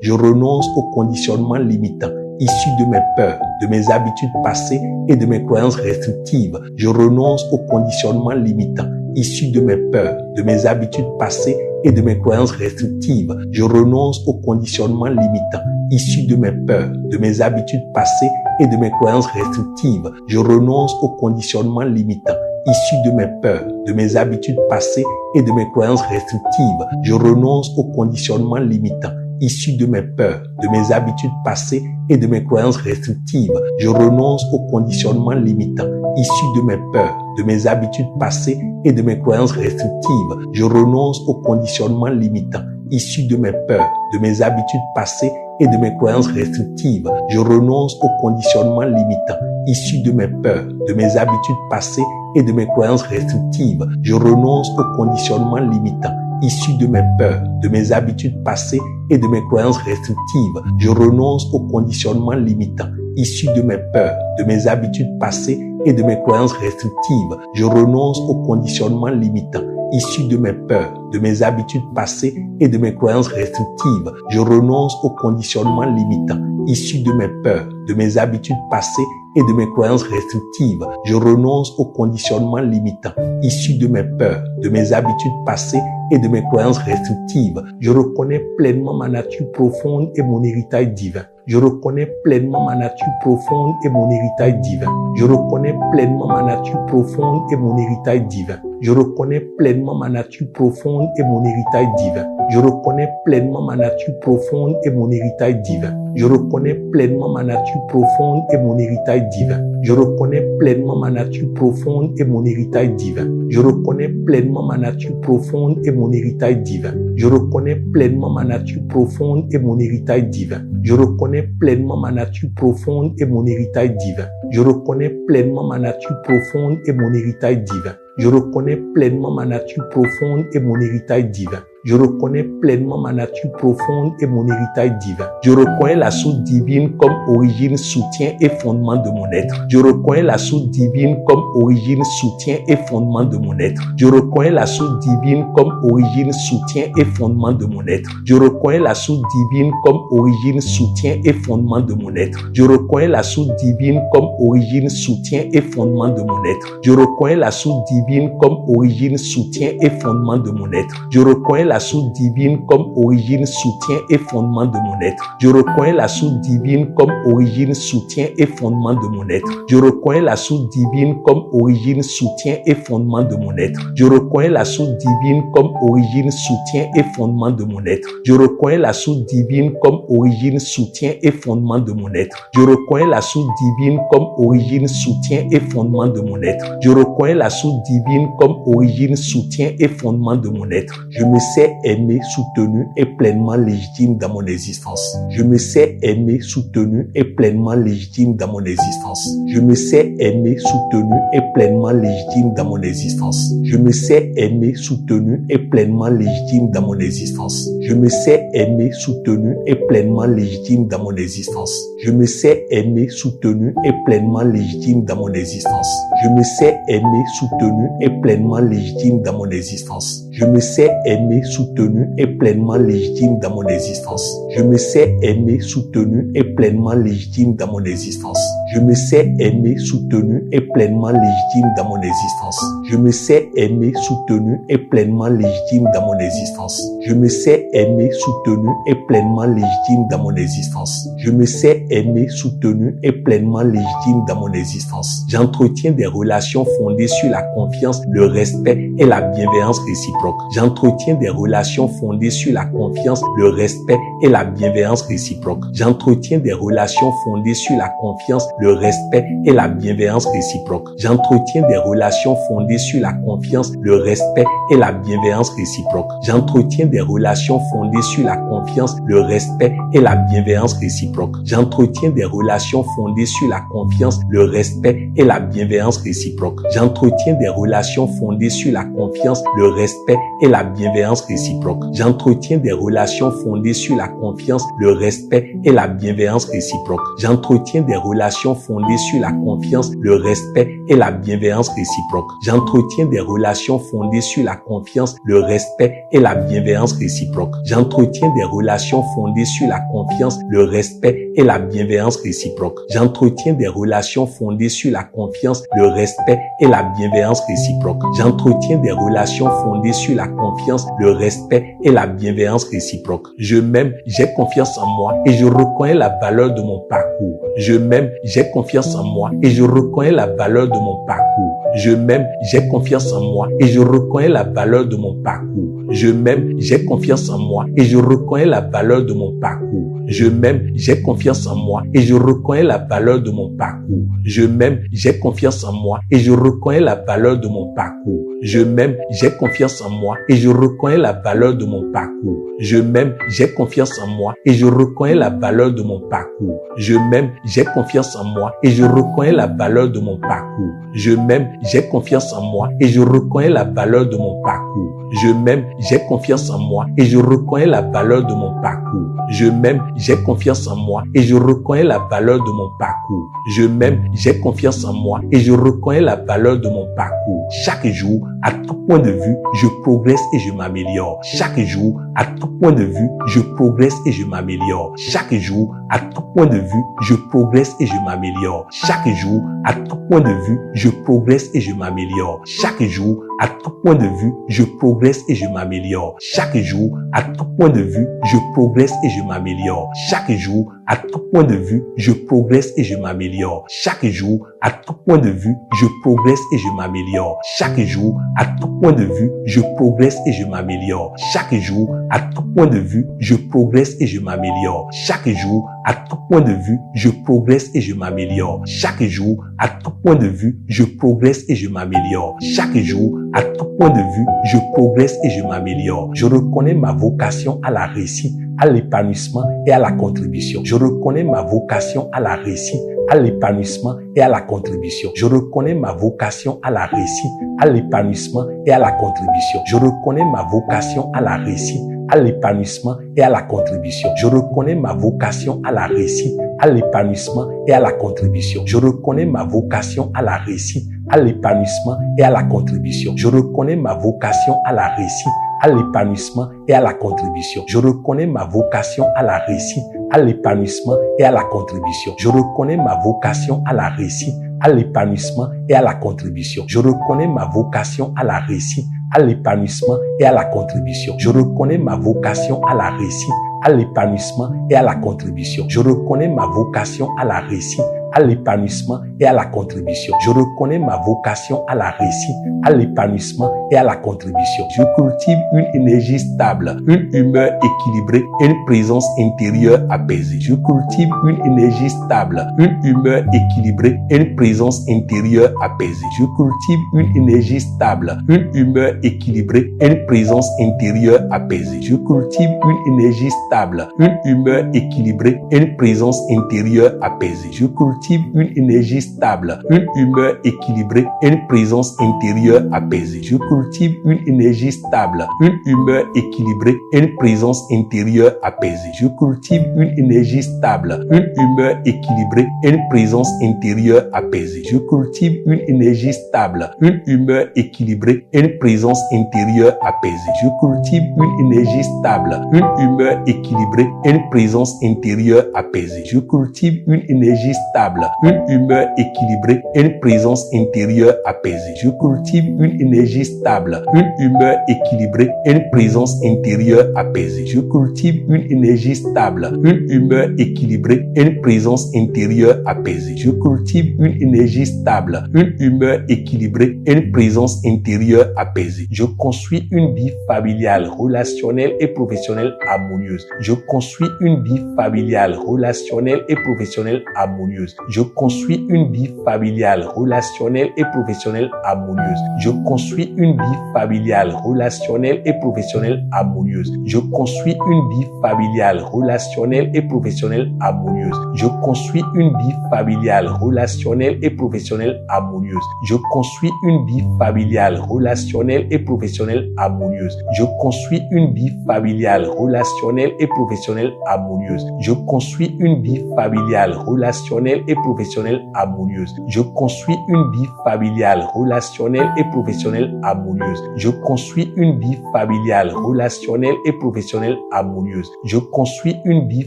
Je renonce aux conditionnements limitants issus de mes peurs, de mes habitudes passées et de mes croyances restrictives. Je renonce aux conditionnements limitants issus de mes peurs, de mes habitudes passées et de mes croyances restrictives. Je renonce aux conditionnements limitants issus de mes peurs, de mes habitudes passées et de mes croyances restrictives. Je renonce aux conditionnements limitants issus de mes peurs, de mes habitudes passées et de mes croyances restrictives. Je renonce aux conditionnements limitants issus de mes peurs, de mes habitudes passées et de mes croyances restrictives. Je renonce aux conditionnements limitants issus de mes peurs, de mes habitudes passées et de mes croyances restrictives. Je renonce aux conditionnements limitants issus de mes peurs, de mes habitudes passées et de mes croyances restrictives. Je renonce aux conditionnements limitants issus de mes peurs, de mes habitudes passées et de mes croyances restrictives. Je renonce aux conditionnements limitants issus de mes peurs, de mes habitudes passées et de mes croyances restrictives. Je renonce aux conditionnements limitants issus de mes peurs, de mes habitudes passées et de mes croyances restrictives. Je renonce aux conditionnements limitants issus de mes peurs, de mes habitudes passées et de mes croyances restrictives. Je renonce aux conditionnements limitants issus de mes peurs, de mes habitudes passées et de mes croyances restrictives. Je renonce aux conditionnements limitants issus de mes peurs, de mes habitudes passées et de mes croyances restrictives. Je reconnais pleinement ma nature profonde et mon héritage divin. Je reconnais pleinement ma nature profonde et mon héritage divin. Je reconnais pleinement ma nature profonde et mon héritage divin. Je reconnais pleinement ma nature profonde et mon héritage divin. Je reconnais pleinement ma nature profonde et mon héritage divin. Je reconnais pleinement ma nature profonde et mon héritage divin. Je reconnais pleinement ma nature profonde et mon héritage divin. Je reconnais pleinement ma nature profonde et mon héritage divin. Je reconnais pleinement ma nature profonde et mon héritage divin. Je reconnais pleinement ma nature profonde et mon héritage divin. Je reconnais pleinement ma nature profonde et mon héritage divin. Je reconnais pleinement ma nature profonde et mon héritage divin. Je reconnais pleinement ma nature profonde et mon héritage divin. Je reconnais la source divine comme origine, soutien et fondement de mon être. Je reconnais la source divine comme origine, soutien et fondement de mon être. Je reconnais la source divine comme origine, soutien et fondement de mon être. Je reconnais la source divine comme origine, soutien et fondement de mon être. Je reconnais la source divine comme origine, soutien et fondement de mon être. Je reconnais la source divine comme origine, soutien et fondement de mon être. Je reconnais la source divine comme origine, soutien et fondement de mon être. Je reconnais la source divine comme origine, soutien et fondement de mon être. Je reconnais la source divine comme origine, soutien et fondement de mon être. Je reconnais la source divine comme origine, soutien et fondement de mon être. Je reconnais la source divine comme origine, soutien et fondement de mon être. Je reconnais la source divine comme origine, soutien et fondement de mon être. Je reconnais la source divine comme origine, soutien et fondement de mon être. Je me sais aimé, soutenu et pleinement légitime dans mon existence. Je me sais aimé, soutenu et pleinement légitime dans mon existence. Je me sais aimé, soutenu et pleinement légitime dans mon existence. Je me sais aimé, soutenu et pleinement légitime dans mon existence. Je me sais aimé, soutenu et pleinement légitime dans mon existence. Je me sais aimé, soutenu et pleinement légitime dans mon existence. Je me sais aimé, soutenu et pleinement légitime dans mon existence. Je me sais aimé, soutenu et pleinement légitime dans mon existence. Je me sais aimé, soutenu et pleinement légitime dans mon existence. Je me sais aimé, soutenu et pleinement légitime dans mon existence. Je me sais aimé, soutenu et pleinement légitime dans mon existence. Je me sais aimé, soutenu et pleinement légitime dans mon existence. Je me sais aimé, soutenu et pleinement légitime dans mon existence. J'entretiens des relations fondées sur la confiance, le respect et la bienveillance réciproque. J'entretiens des relations fondées sur la confiance, le respect et la bienveillance réciproque. J'entretiens des relations fondées sur la confiance, le respect et la bienveillance réciproque. J'entretiens des relations fondées sur la confiance, confiance, le respect et la bienveillance réciproque. J'entretiens des relations fondées sur la confiance, le respect et la bienveillance réciproque. J'entretiens des relations fondées sur la confiance, le respect et la bienveillance réciproque. J'entretiens des relations fondées sur la confiance, le respect et la bienveillance réciproque. J'entretiens des relations fondées sur la confiance, le respect et la bienveillance réciproque. J'entretiens des relations fondées sur la confiance, le respect et la bienveillance réciproque. J'entretiens des relations fondées sur la confiance, le respect et la bienveillance réciproque. J'entretiens des relations fondées sur la confiance, le respect et la bienveillance réciproque. J'entretiens des relations fondées sur la confiance, le respect et la bienveillance réciproque. J'entretiens des relations fondées sur la confiance, le respect et la bienveillance réciproque. Je m'aime, j'ai confiance en moi et je reconnais la valeur de mon parcours. Je m'aime, j'ai confiance en moi et je reconnais la valeur de mon parcours. Je m'aime, j'ai confiance en moi et je reconnais la valeur de mon parcours. Je m'aime, j'ai confiance en moi et je reconnais la valeur de mon parcours. Je m'aime, j'ai confiance en moi et je reconnais la valeur de mon parcours. Je m'aime, j'ai confiance en moi et je reconnais la valeur de mon parcours. Je m'aime, j'ai confiance en moi et je reconnais la valeur de mon parcours. Je m'aime, j'ai confiance en moi et je reconnais la valeur de mon parcours. Je m'aime, j'ai confiance en moi et je reconnais la valeur de mon parcours. Je m'aime, j'ai confiance en moi et je reconnais la valeur de mon parcours. Je m'aime, j'ai confiance en moi et je reconnais la valeur de mon parcours. Je m'aime, j'ai confiance en moi et je reconnais la valeur de mon parcours. Je m'aime, j'ai confiance en moi et je reconnais la valeur de mon parcours. Chaque jour, à tout point de vue, je progresse et je m'améliore. Chaque jour, à tout point de vue, je progresse et je m'améliore. Chaque jour, à tout point de vue, je progresse et je m'améliore. Chaque jour, à tout point de vue, je progresse et je m'améliore. Chaque jour, à tout point de vue, je progresse et je m'améliore. Chaque jour, à tout point de vue, je progresse et je m'améliore. Chaque jour, à tout point de vue, je progresse et je m'améliore. Chaque jour, à tout point de vue, je progresse et je m'améliore. Chaque jour, à tout point de vue, je progresse et je m'améliore. Chaque jour, à tout point de vue, je progresse et je m'améliore. Chaque jour, à tout point de vue, je progresse et je m'améliore. Chaque jour, à tout point de vue, je progresse et je m'améliore. Chaque jour, à tout point de vue, je progresse et je m'améliore. Je reconnais ma vocation à la réussite, à l'épanouissement et à la contribution. Je reconnais ma vocation à la réussite, à l'épanouissement et à la contribution. Je reconnais ma vocation à la réussite, à l'épanouissement et à la contribution. Je reconnais ma vocation à la réussite, à l'épanouissement et à la contribution. Je reconnais ma vocation à la réussite, à l'épanouissement et à la contribution. Je reconnais ma vocation à la réussite, à l'épanouissement et à la contribution. Je reconnais ma vocation à la réussite, à l'épanouissement et à la contribution. Je reconnais ma vocation à la réussite, à l'épanouissement et à la contribution. Je reconnais ma vocation à la réussite, à l'épanouissement et à la contribution. Je reconnais ma vocation à la réussite, à l'épanouissement et à la contribution. Je reconnais ma vocation à la réussite, à l'épanouissement et à la contribution. Je reconnais ma vocation à la réussite, à l'épanouissement et à la contribution. Je reconnais ma vocation à la réussite, à l'épanouissement et à la contribution. Je cultive une énergie stable, une humeur équilibrée et une présence intérieure apaisée. Je cultive une énergie stable, une humeur équilibrée et une présence intérieure apaisée. Je cultive une énergie stable, une humeur équilibrée et une présence intérieure apaisée. Je cultive une énergie stable, une humeur équilibrée et une présence intérieure apaisée. Je cultive une énergie stable, une humeur équilibrée et une présence intérieure apaisée. Je cultive une énergie stable, une humeur équilibrée et une présence intérieure apaisée. Je cultive une énergie stable, une humeur équilibrée et une présence intérieure apaisée. Je cultive une énergie stable, une humeur équilibrée et une présence intérieure apaisée. Je cultive une énergie stable, une humeur équilibrée et une présence intérieure apaisée. Je cultive une énergie stable, une humeur équilibrée et une présence intérieure apaisée. Je cultive une énergie stable, une humeur équilibrée et une présence intérieure apaisée. Je cultive une énergie stable, une humeur équilibrée et une présence intérieure apaisée. Je cultive une énergie stable, une humeur équilibrée et une présence intérieure apaisée. Je construis une vie familiale, relationnelle et professionnelle harmonieuse. Je construis une vie familiale, relationnelle et professionnelle harmonieuse. Je construis une vie familiale, relationnelle et professionnelle harmonieuse. Je construis une vie familiale, relationnelle et professionnelle harmonieuse. Je construis une vie familiale, relationnelle et professionnelle harmonieuse. Je construis une vie familiale, relationnelle et professionnelle harmonieuse. Je construis une vie familiale, relationnelle et professionnelle harmonieuse. Je construis une vie familiale, relationnelle et professionnelle harmonieuse. Je construis une vie familiale, relationnelle et professionnelle harmonieuse. Je construis une vie familiale, relationnelle et professionnelle harmonieuse. Je construis une vie familiale, relationnelle et professionnelle harmonieuse. Je construis une vie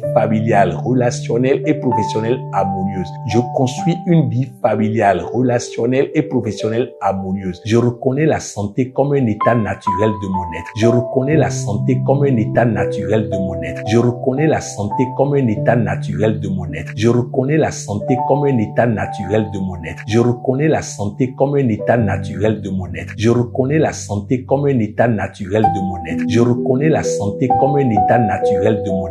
familiale, relationnelle et professionnelle harmonieuse. Je construis une vie familiale, relationnelle et professionnelle harmonieuse. Je reconnais la santé comme un état naturel de mon être. Je reconnais la santé comme un état naturel de mon être. Je reconnais la santé comme un état naturel de mon être. Je reconnais la santé comme un état naturel de mon être. Je reconnais la santé comme un état naturel de mon être. Je reconnais la santé comme un état naturel de mon être. Je reconnais la santé comme un état naturel de mon être. Je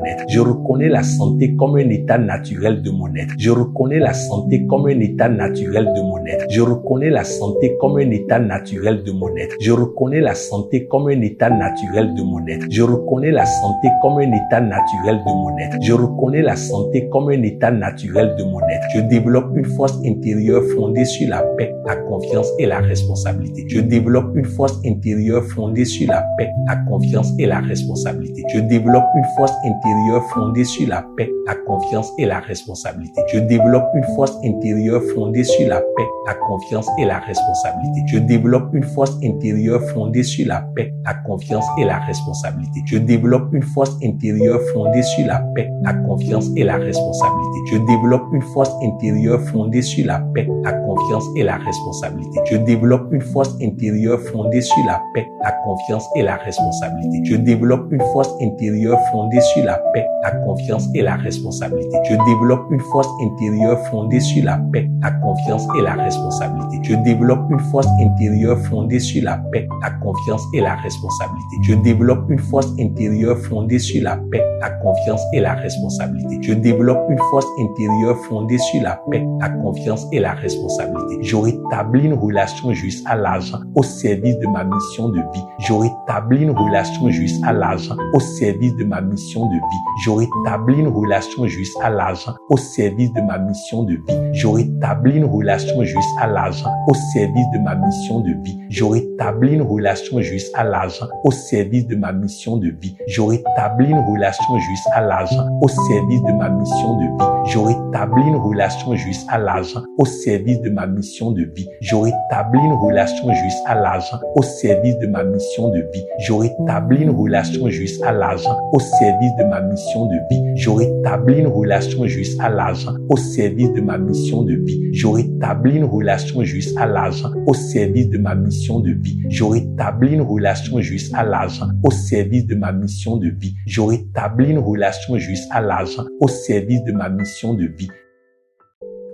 reconnais la santé comme un état naturel de mon être. Je reconnais la santé comme un état naturel de mon être. Je reconnais la santé comme un état naturel de mon être. Je reconnais la santé comme un état naturel de mon être. Je reconnais la santé comme un état naturel de mon être. Je reconnais la santé comme un état naturel de mon être. Je développe une force intérieure fondée sur la paix, la confiance et la responsabilité. Je développe une force intérieure fondée sur la paix, la confiance et la responsabilité. Je développe une force intérieure fondée sur la paix, la confiance et la responsabilité. Je développe une force intérieure fondée sur la paix, la confiance et la responsabilité. Je développe une force intérieure fondée sur la paix, la confiance et la responsabilité. Je développe une force intérieure fondée sur la paix, la confiance et la responsabilité. Je développe une force intérieure fondée sur la paix, la confiance et la responsabilité. Je développe une force intérieure fondée sur la paix, la confiance et la responsabilité. Je développe une force intérieure fondée sur la paix, la confiance et la responsabilité. Je développe une force intérieure fondée sur la paix, la confiance et la responsabilité. Je développe une force intérieure fondée sur la paix, la confiance et la responsabilité. Je développe une force intérieure fondée sur la paix, la confiance et la responsabilité. Je développe une force intérieure fondée sur la paix, la confiance et la responsabilité. Je rétablis une relation juste à l'argent au service de ma mission de vie. Je rétablis une relation juste à l'argent au service de ma mission de vie. Je rétablis une relation juste à l'argent au service de ma mission de vie. Je rétablis une relation juste à l'argent au service de ma mission de vie. Je rétablis une relation juste à l'argent au service de ma mission de vie. Je rétablis une relation juste à l'argent au service de ma mission de vie. Je rétablis une relation juste à l'argent au service de ma mission de vie. Je rétablis une relation juste à l'argent au service de ma mission de vie. Je rétablis une relation juste à l'argent au service de ma mission de vie. Je rétablis une relation juste à l'argent au service de ma mission de vie. Je rétablis une relation juste à l'argent au service de ma mission de vie. Je rétablis une relation juste à l'argent au service de ma mission de vie. Je rétablis une relation juste à l'argent au service de ma mission de vie.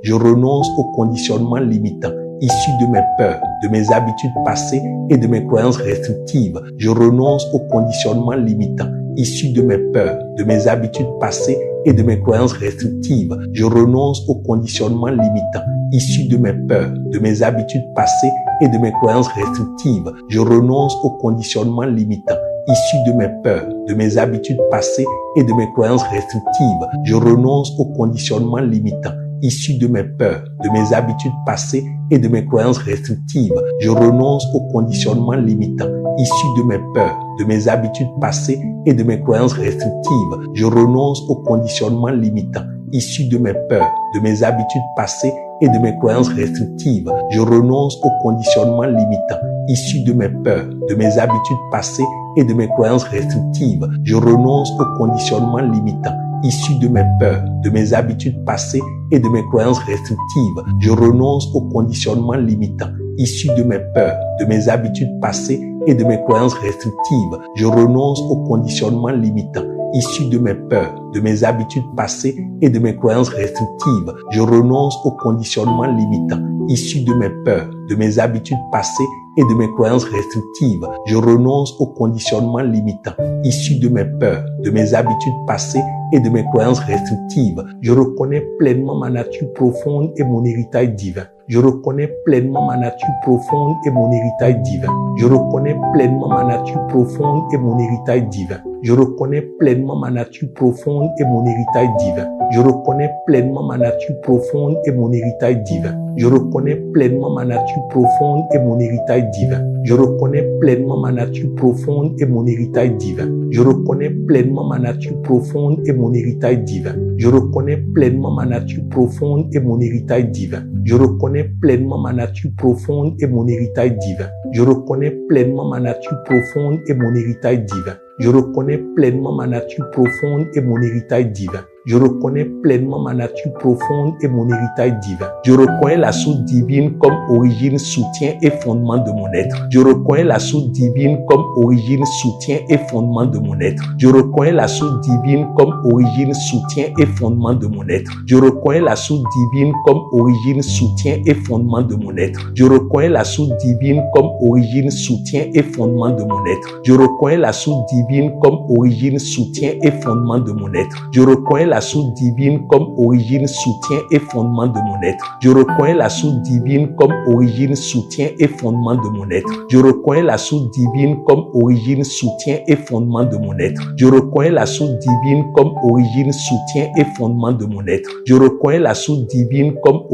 Je renonce aux conditionnements limitants issus de mes peurs, de mes habitudes passées et de mes croyances restrictives. Je renonce aux conditionnements limitants issus de mes peurs, de mes habitudes passées et de mes croyances restrictives. Je renonce aux conditionnements limitants issus de mes peurs, de mes habitudes passées et de mes croyances restrictives. Je renonce aux conditionnements limitants issus de mes peurs, de mes habitudes passées et de mes croyances restrictives. Je renonce aux conditionnements limitants issus de mes peurs, de mes habitudes passées et de mes croyances restrictives. Je renonce aux conditionnements limitants issus de mes peurs, de mes habitudes passées et de mes croyances restrictives. Je renonce aux conditionnements limitants issus de mes peurs, de mes habitudes passées et de mes croyances restrictives. Je renonce aux conditionnements limitants issus de mes peurs, de mes habitudes passées et de mes croyances restrictives. Je renonce aux conditionnements limitants issus de mes peurs, de mes habitudes passées et de mes croyances restrictives. Je renonce aux conditionnements limitants issus de mes peurs, de mes habitudes passées et de mes croyances restrictives. Je renonce aux conditionnements limitants issus de mes peurs, de mes habitudes passées et de mes croyances restrictives. Je renonce aux conditionnements limitants issus de mes peurs, de mes habitudes passées et de mes croyances restrictives. Je renonce aux conditionnements limitants, issus de mes peurs, de mes habitudes passées et de mes croyances restrictives. Je reconnais pleinement ma nature profonde et mon héritage divin. Je reconnais pleinement ma nature profonde et mon héritage divin. Je reconnais pleinement ma nature profonde et mon héritage divin. Je reconnais pleinement ma nature profonde et mon héritage divin. Je reconnais pleinement ma nature profonde et mon héritage divin. Je reconnais pleinement ma nature profonde et mon héritage divin. Je reconnais pleinement ma nature profonde et mon héritage divin. Je reconnais pleinement ma nature profonde et mon héritage divin. Je reconnais pleinement ma nature profonde et mon héritage divin. Je reconnais pleinement ma nature profonde et mon héritage divin. Je reconnais pleinement ma nature profonde et mon héritage divin. Je reconnais pleinement ma nature profonde et mon héritage divin. Je reconnais pleinement ma nature profonde et mon héritage divin. Je reconnais la source divine comme origine, soutien et fondement de mon être. Je reconnais la source divine comme origine, soutien et fondement de mon être. Je reconnais la source divine comme origine, soutien et fondement de mon être. Je reconnais la source divine comme origine, soutien et fondement de mon être. Je reconnais la source divine comme origine, soutien et fondement de mon être. Je reconnais la source divine comme origine, soutien et fondement de mon être. Je reconnais la source divine comme origine, soutien et fondement de mon être. Je reconnais la source divine comme origine, soutien et fondement de mon être. Je reconnais la source divine comme origine, soutien et fondement de mon être. Je reconnais la source divine comme origine, soutien et fondement de mon être. Je reconnais la source divine comme origine, soutien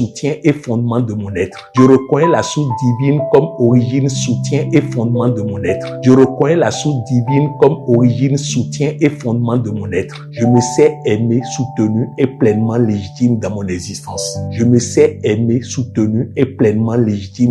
et fondement de mon être. Je reconnais la source divine comme origine, soutien et fondement de mon être. Je reconnais la source divine comme origine, soutien et fondement de mon être. Je me sais aimé, soutenu et pleinement légitime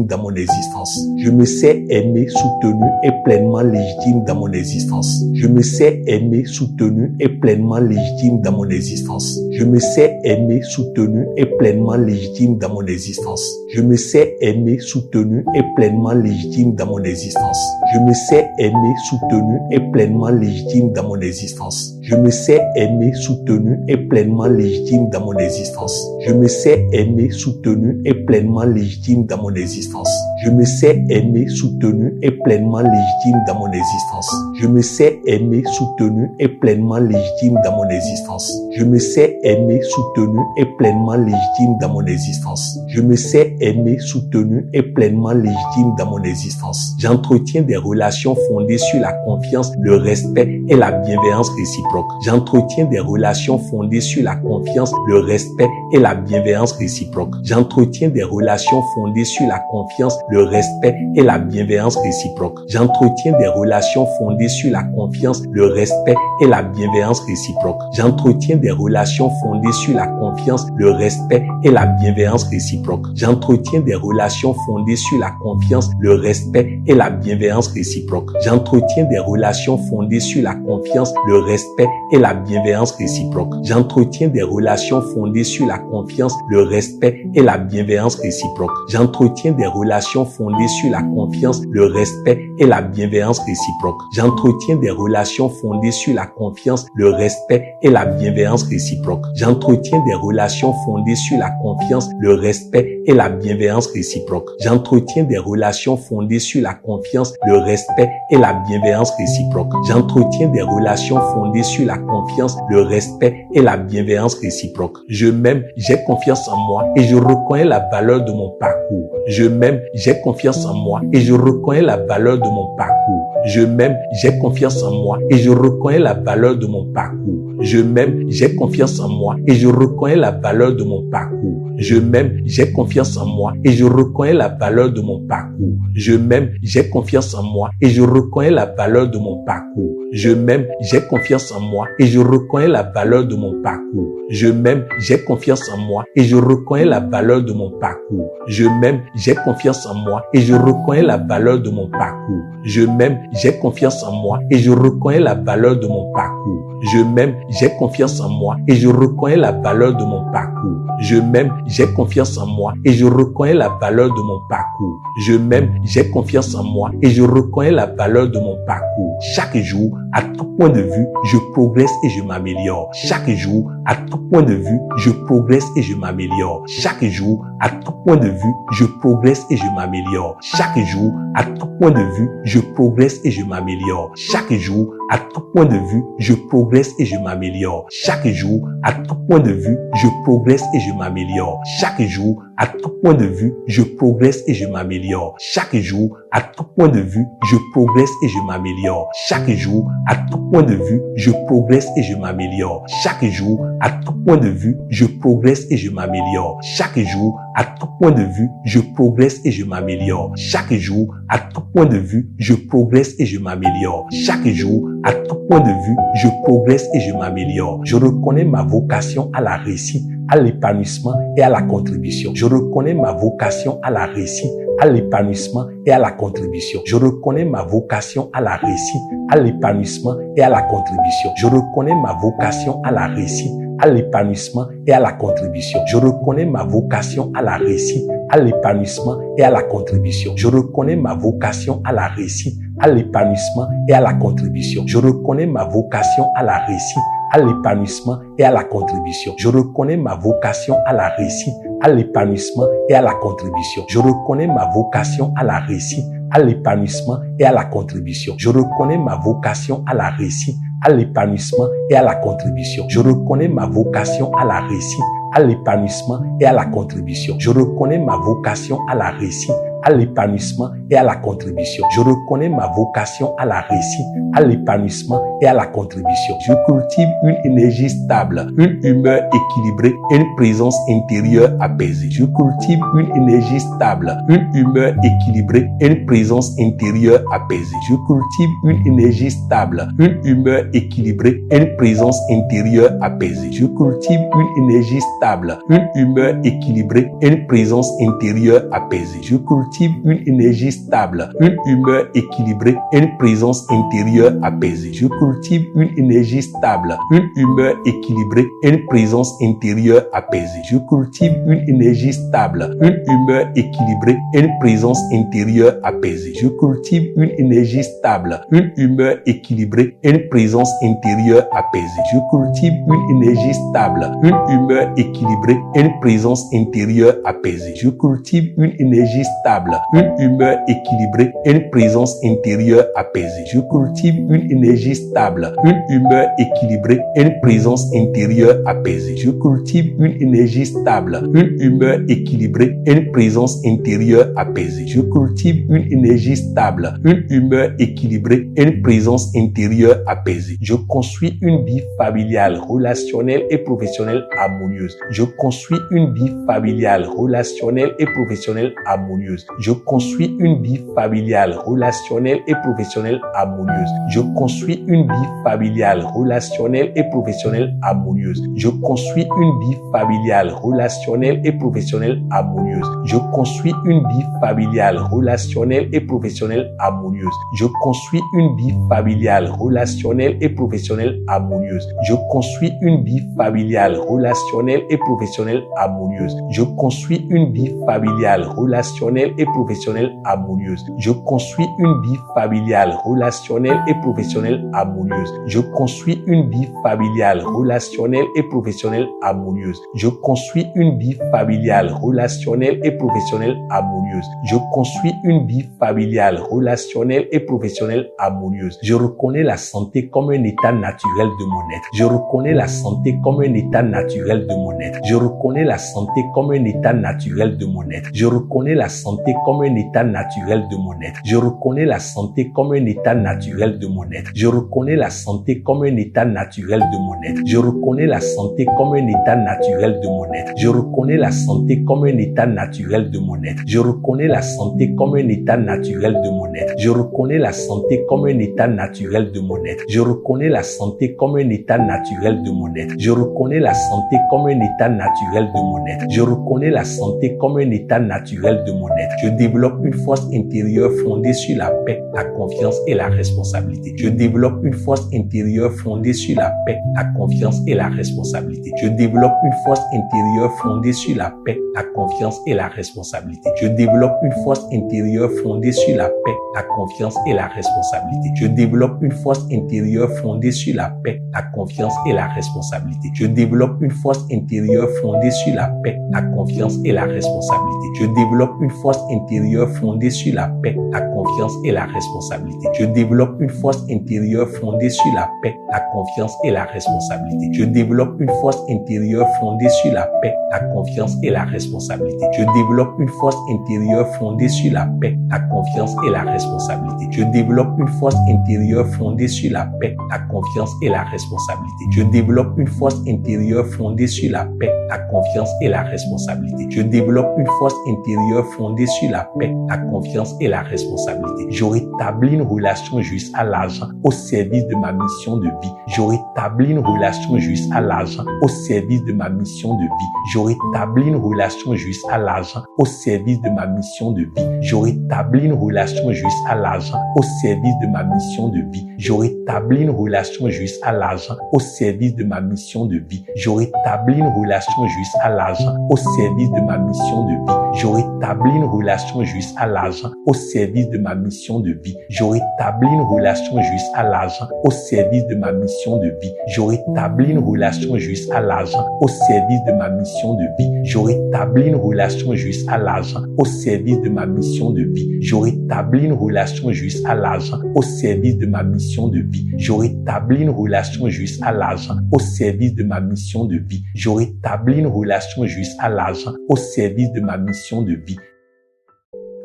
dans mon existence. Je me sais aimé, soutenu et pleinement légitime dans mon existence. Je me sais aimé, soutenu et pleinement légitime dans mon existence. Je me sais aimé, soutenu et pleinement légitime dans mon existence. Je me sais aimé, soutenu et pleinement légitime dans mon existence. Je me sais aimé, soutenu et pleinement légitime dans mon existence. Je me sais aimé, soutenu et pleinement légitime dans mon existence. Je me sais aimé, soutenu et pleinement légitime dans mon existence. Je me sais aimé, soutenu et pleinement légitime dans mon existence. Je me sais aimé, soutenu et pleinement légitime dans mon existence. Je me sais aimé, soutenu et pleinement légitime dans mon existence. Je me sais aimé, soutenu et pleinement légitime dans mon existence. Je me sais aimé, soutenu et pleinement légitime dans mon existence. J'entretiens des relations fondées sur la confiance, le respect et la bienveillance réciproque. J'entretiens des relations fondées sur la confiance, le respect et la bienveillance réciproque. J'entretiens des relations fondées sur la confiance, le respect et la bienveillance réciproque. J'entretiens des relations fondées sur la confiance, le respect et la bienveillance réciproque. J'entretiens des relations fondées sur la confiance, le respect et la bienveillance réciproque. J'entretiens des relations fondées sur la confiance, le respect et la bienveillance réciproque. J'entretiens des relations fondées sur la confiance, le respect et la bienveillance réciproque. J'entretiens des relations fondées sur la confiance, le respect et la bienveillance réciproque. J'entretiens des relations fondées sur la confiance, le respect et la bienveillance réciproque. J'entretiens des relations fondées sur la confiance, le respect et la bienveillance réciproque. J'entretiens des relations fondées sur la confiance, le respect et la bienveillance réciproque. J'entretiens des relations fondées sur la confiance, le respect et la bienveillance réciproque. J'entretiens des relations fondées sur la confiance, le respect et la bienveillance réciproque. Je m'aime, j'ai confiance en moi et je reconnais la valeur de mon parcours. Je m'aime, j'ai confiance en moi et je reconnais la valeur de mon parcours. Je m'aime, j'ai confiance en moi et je reconnais la valeur de mon parcours. Je m'aime, j'ai confiance en moi et je reconnais la valeur de mon parcours. Je m'aime, j'ai confiance en moi et je reconnais la valeur de mon parcours. Je m'aime, j'ai confiance en moi et je reconnais la valeur de mon parcours. Je m'aime, j'ai confiance en moi et je reconnais la valeur de mon parcours. Je m'aime, j'ai confiance en moi et je reconnais la valeur de mon parcours. Je m'aime, j'ai confiance en moi et je reconnais la valeur de mon parcours. Je m'aime, j'ai confiance en moi et je reconnais la valeur de mon parcours. Je m'aime, j'ai confiance en moi et je reconnais la valeur de mon parcours. Je m'aime, j'ai confiance en moi et je reconnais la valeur de mon parcours. Je m'aime, j'ai confiance en moi et je reconnais la valeur de mon parcours. Chaque jour, à tout point de vue, je progresse et je m'améliore. Chaque jour, à tout point de vue, je progresse et je m'améliore. Chaque jour, à tout point de vue, je progresse et je m'améliore. Chaque jour, à tout point de vue, je progresse et je m'améliore. Chaque jour, à tout point de vue, je progresse et je m'améliore. Chaque jour, à tout point de vue, je progresse et je m'améliore. Chaque jour, à tout point de vue, je progresse et je m'améliore. Chaque jour, à tout point de vue, je progresse et je m'améliore. Chaque jour, à tout point de vue, je progresse et je m'améliore. Chaque jour, à tout point de vue, je progresse et je m'améliore. Chaque jour, à tout point de vue, je progresse et je m'améliore. Chaque jour, à tout point de vue, je progresse et je m'améliore. Chaque jour, à tout point de vue, je progresse et je m'améliore. Je reconnais ma vocation à la réussite, à l'épanouissement et à la contribution. Je reconnais ma vocation à la réussite, à l'épanouissement et à la contribution. Je reconnais ma vocation à la réussite, à l'épanouissement et à la contribution. Je reconnais ma vocation à la réussite, à l'épanouissement et à la contribution. Je reconnais ma vocation à la réussite, à l'épanouissement et à la contribution. Je reconnais ma vocation à la réussite, à l'épanouissement et à la contribution. Je reconnais ma vocation à la réussite, à l'épanouissement et à la contribution. Je reconnais ma vocation à la réussite, à l'épanouissement et à la contribution. Je reconnais ma vocation à la réussite, à l'épanouissement et à la contribution. Je reconnais ma vocation à la réussite, à l'épanouissement et à la contribution. Je reconnais ma vocation à la réussite, à l'épanouissement et à la contribution. Je reconnais ma vocation à la réussite, à l'épanouissement et à la contribution. Je reconnais ma vocation à la réussite, à l'épanouissement et à la contribution. Je cultive une énergie stable, une humeur équilibrée et une présence intérieure apaisée. Je cultive une énergie stable, une humeur équilibrée et une présence intérieure apaisée. Je cultive une énergie stable, une humeur équilibrée et une présence intérieure apaisée. Je cultive une énergie stable, une humeur équilibrée et une présence intérieure apaisée. Je cultive une énergie stable, une humeur équilibrée et une présence intérieure apaisée. Je cultive une énergie stable, une humeur équilibrée et une présence intérieure apaisée. Je cultive une énergie stable, une humeur équilibrée et une présence intérieure apaisée. Je cultive une énergie stable, une humeur équilibrée et une présence intérieure apaisée. Je cultive une énergie stable, une humeur équilibrée et une présence intérieure apaisée. Je cultive une énergie stable, une humeur équilibrée et une présence intérieure apaisée. Je cultive une énergie stable, une humeur équilibrée et une présence intérieure apaisée. Je cultive une énergie stable, une humeur équilibrée et une présence intérieure apaisée. Je cultive une énergie stable, une humeur équilibrée et une présence intérieure apaisée. Je construis une vie familiale, relationnelle et professionnelle harmonieuse. Je construis une vie familiale, relationnelle et professionnelle harmonieuse. Je construis une vie familiale, relationnelle et professionnelle harmonieuse. Je construis une vie familiale, relationnelle et professionnelle harmonieuse. Je construis une vie familiale, relationnelle et professionnelle harmonieuse. Je construis une vie familiale, relationnelle et professionnelle harmonieuse. Je construis une vie familiale, relationnelle et professionnelle harmonieuse. Je construis une vie familiale, relationnelle et professionnelle harmonieuse. Je construis une vie familiale, relationnelle et professionnelle harmonieuse. Je construis une vie familiale, relationnelle et professionnelle harmonieuse. Je construis une vie familiale, relationnelle et professionnelle harmonieuse. Je construis une vie familiale, relationnelle et professionnelle harmonieuse. Je construis une vie familiale, relationnelle et professionnelle harmonieuse. Je reconnais la santé comme un état naturel de mon être. Je reconnais la santé comme un état naturel de mon être. Je reconnais la santé comme un état naturel de mon être. Je reconnais la santé comme un état naturel de mon être. Je reconnais la santé comme un état naturel de mon être. Je reconnais la santé comme un état naturel de mon être. Je reconnais la santé comme un état naturel de mon être. Je reconnais la santé comme un état naturel de mon être. Je reconnais la santé comme un état naturel de mon être. Je reconnais la santé comme un état naturel de mon être. Je reconnais la santé comme un état naturel de mon être. Je reconnais la santé comme un état naturel de mon être. Je reconnais la santé comme un état naturel de mon être. Je développe une force intérieure fondée sur la paix, la confiance et la responsabilité. Je développe une force intérieure fondée sur la paix, la confiance et la responsabilité. Je développe une force intérieure fondée sur la paix, la confiance et la responsabilité. Je développe une force intérieure fondée sur la paix, la confiance et la responsabilité. Je développe une force intérieure fondée sur la paix, la confiance et la responsabilité. Je développe une force intérieure fondée sur la paix, la confiance et la responsabilité. Je développe une force intérieure fondée sur la paix, la confiance et la responsabilité. Je développe une force intérieure fondée sur la paix, la confiance et la responsabilité. Je développe une force intérieure fondée sur la paix, la confiance et la responsabilité. Je développe une force intérieure fondée sur la paix, la confiance et la responsabilité. Je développe une force intérieure fondée sur la paix, la confiance et la responsabilité. Je développe une force intérieure fondée sur la paix, la confiance et la responsabilité. Je développe une force intérieure fondée sur la paix, la confiance et la responsabilité. Je rétablis une relation juste à l'argent au service de ma mission de vie. Je rétablis une relation juste à l'argent au service de ma mission de vie. Je rétablis une relation juste à l'argent au service de ma mission de vie. Je rétablis une relation juste à l'argent au service de ma mission de vie. Je rétablis une relation juste à l'argent au service de ma mission de vie. Je rétablis une relation juste à l'argent au service de ma mission de vie. Je rétablis une relation juste à l'argent au service de ma mission de vie. Je rétablis une relation juste à l'argent au service de ma mission de vie. Je rétablis une relation juste à l'argent au service de ma mission de vie. Je rétablis une relation juste à l'argent au service de ma mission de vie. Je rétablis une relation juste à l'argent au service de ma mission de vie. Je rétablis une relation juste à l'argent au service de ma mission de vie. Je rétablis une relation juste à l'argent au service de ma mission de vie.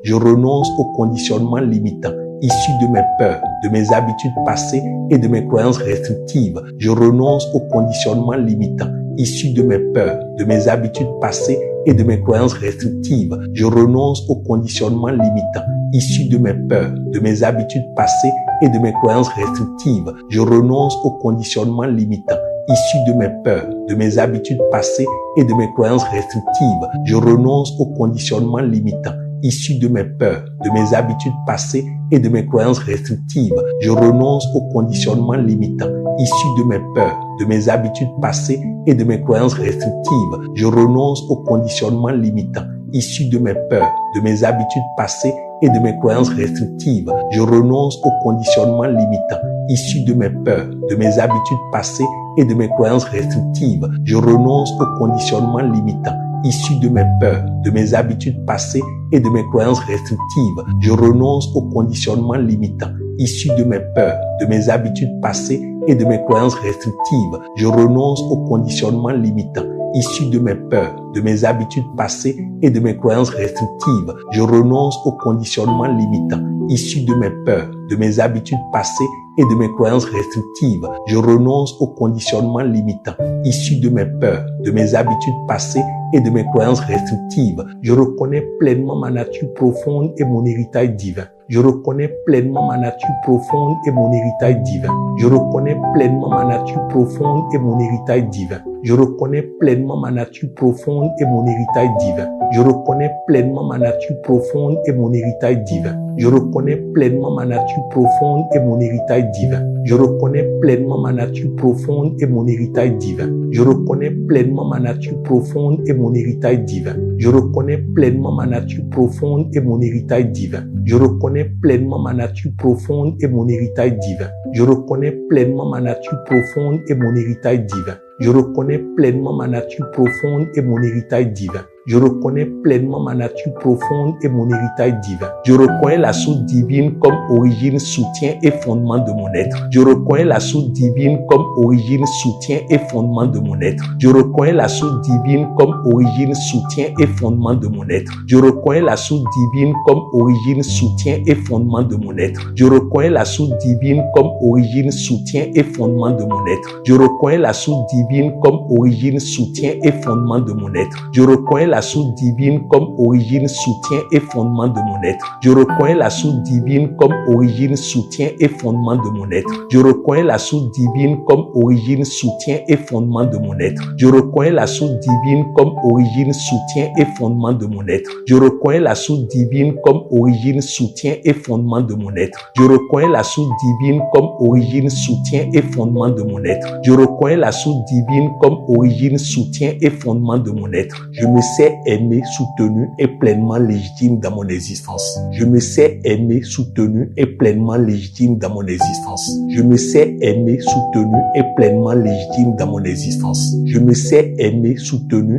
Je renonce aux conditionnements limitants issus de mes peurs, de mes habitudes passées et de mes croyances restrictives. Je renonce aux conditionnements limitants issus de mes peurs, de mes habitudes passées et de mes croyances restrictives. Je renonce aux conditionnements limitants issus de mes peurs, de mes habitudes passées et de mes croyances restrictives. Je renonce aux conditionnements limitants issus de mes peurs, de mes habitudes passées et de mes croyances restrictives. Je renonce aux conditionnements limitants issus de mes peurs, de mes habitudes passées et de mes croyances restrictives. Je renonce aux conditionnements limitants issus de mes peurs, de mes habitudes passées et de mes croyances restrictives. Je renonce aux conditionnements limitants issus de mes peurs, de mes habitudes passées et de mes croyances restrictives. Je renonce aux conditionnements limitants issus de mes peurs, de mes habitudes passées et de mes croyances restrictives. Je renonce aux conditionnements limitants issus de mes peurs, de mes habitudes passées et de mes croyances restrictives. Je renonce aux conditionnements limitants issus de mes peurs, de mes habitudes passées et de mes croyances restrictives. Je renonce aux conditionnements limitants issus de mes peurs, de mes habitudes passées et de mes croyances restrictives. Je renonce aux conditionnements limitants issus de mes peurs, de mes habitudes passées et de mes croyances restrictives. Je renonce aux conditionnements limitants issus de mes peurs, de mes habitudes passées et de mes croyances restrictives. Je reconnais pleinement ma nature profonde et mon héritage divin. Je reconnais pleinement ma nature profonde et mon héritage divin. Je reconnais pleinement ma nature profonde et mon héritage divin. Je reconnais pleinement ma nature profonde et mon héritage divin. Je reconnais pleinement ma nature profonde et mon héritage divin. Je reconnais pleinement ma nature profonde et mon héritage divin. Je reconnais pleinement ma nature profonde et mon héritage divin. Je reconnais pleinement ma nature profonde et mon héritage divin. Je reconnais pleinement ma nature profonde et mon héritage divin. Je reconnais pleinement ma nature profonde et mon héritage divin. Je reconnais pleinement ma nature profonde et mon héritage divin. Je reconnais pleinement ma nature profonde et mon héritage divin. Je reconnais pleinement ma nature profonde et mon héritage divin. Je reconnais la source divine comme origine, soutien et fondement de mon être. Je reconnais la source divine comme origine, soutien et fondement de mon être. Je reconnais la source divine comme origine, soutien et fondement de mon être. Je reconnais la source divine comme origine, soutien et fondement de mon être. Je reconnais la source divine comme origine, soutien et fondement de mon être. Je reconnais la source divine comme origine, soutien et fondement de mon être. Je reconnais la la source divine comme origine, soutien et fondement de mon être. Je reconnais la source divine comme origine, soutien et fondement de mon être. Je reconnais la source divine comme origine, soutien et fondement de mon être. Je reconnais la source divine comme origine, soutien et fondement de mon être. Je reconnais la source divine comme origine, soutien et fondement de mon être. Je reconnais la source divine comme origine, soutien et fondement de mon être. Je reconnais la source divine comme origine, soutien et fondement de mon être. Je me sais aimé, soutenu et pleinement légitime dans mon existence. Je me sais aimé, soutenu et pleinement légitime dans mon existence. Je me sais aimé, soutenu et pleinement légitime dans mon existence. Je me sais aimé, soutenu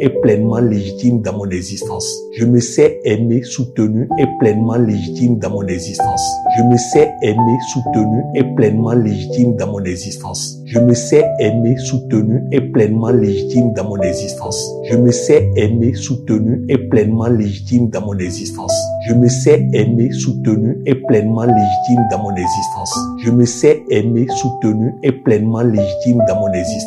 et pleinement légitime dans mon existence. Je me sais aimé, soutenu et pleinement légitime dans mon existence. Je me sais aimé, soutenu et pleinement légitime dans mon existence. Je me sais aimé, soutenu et pleinement légitime dans mon existence. Je me sais aimé, soutenu et pleinement légitime dans mon existence. Je me sais aimé, soutenu et pleinement légitime dans mon existence. Je me sais aimé, soutenu et pleinement légitime dans mon existence. Je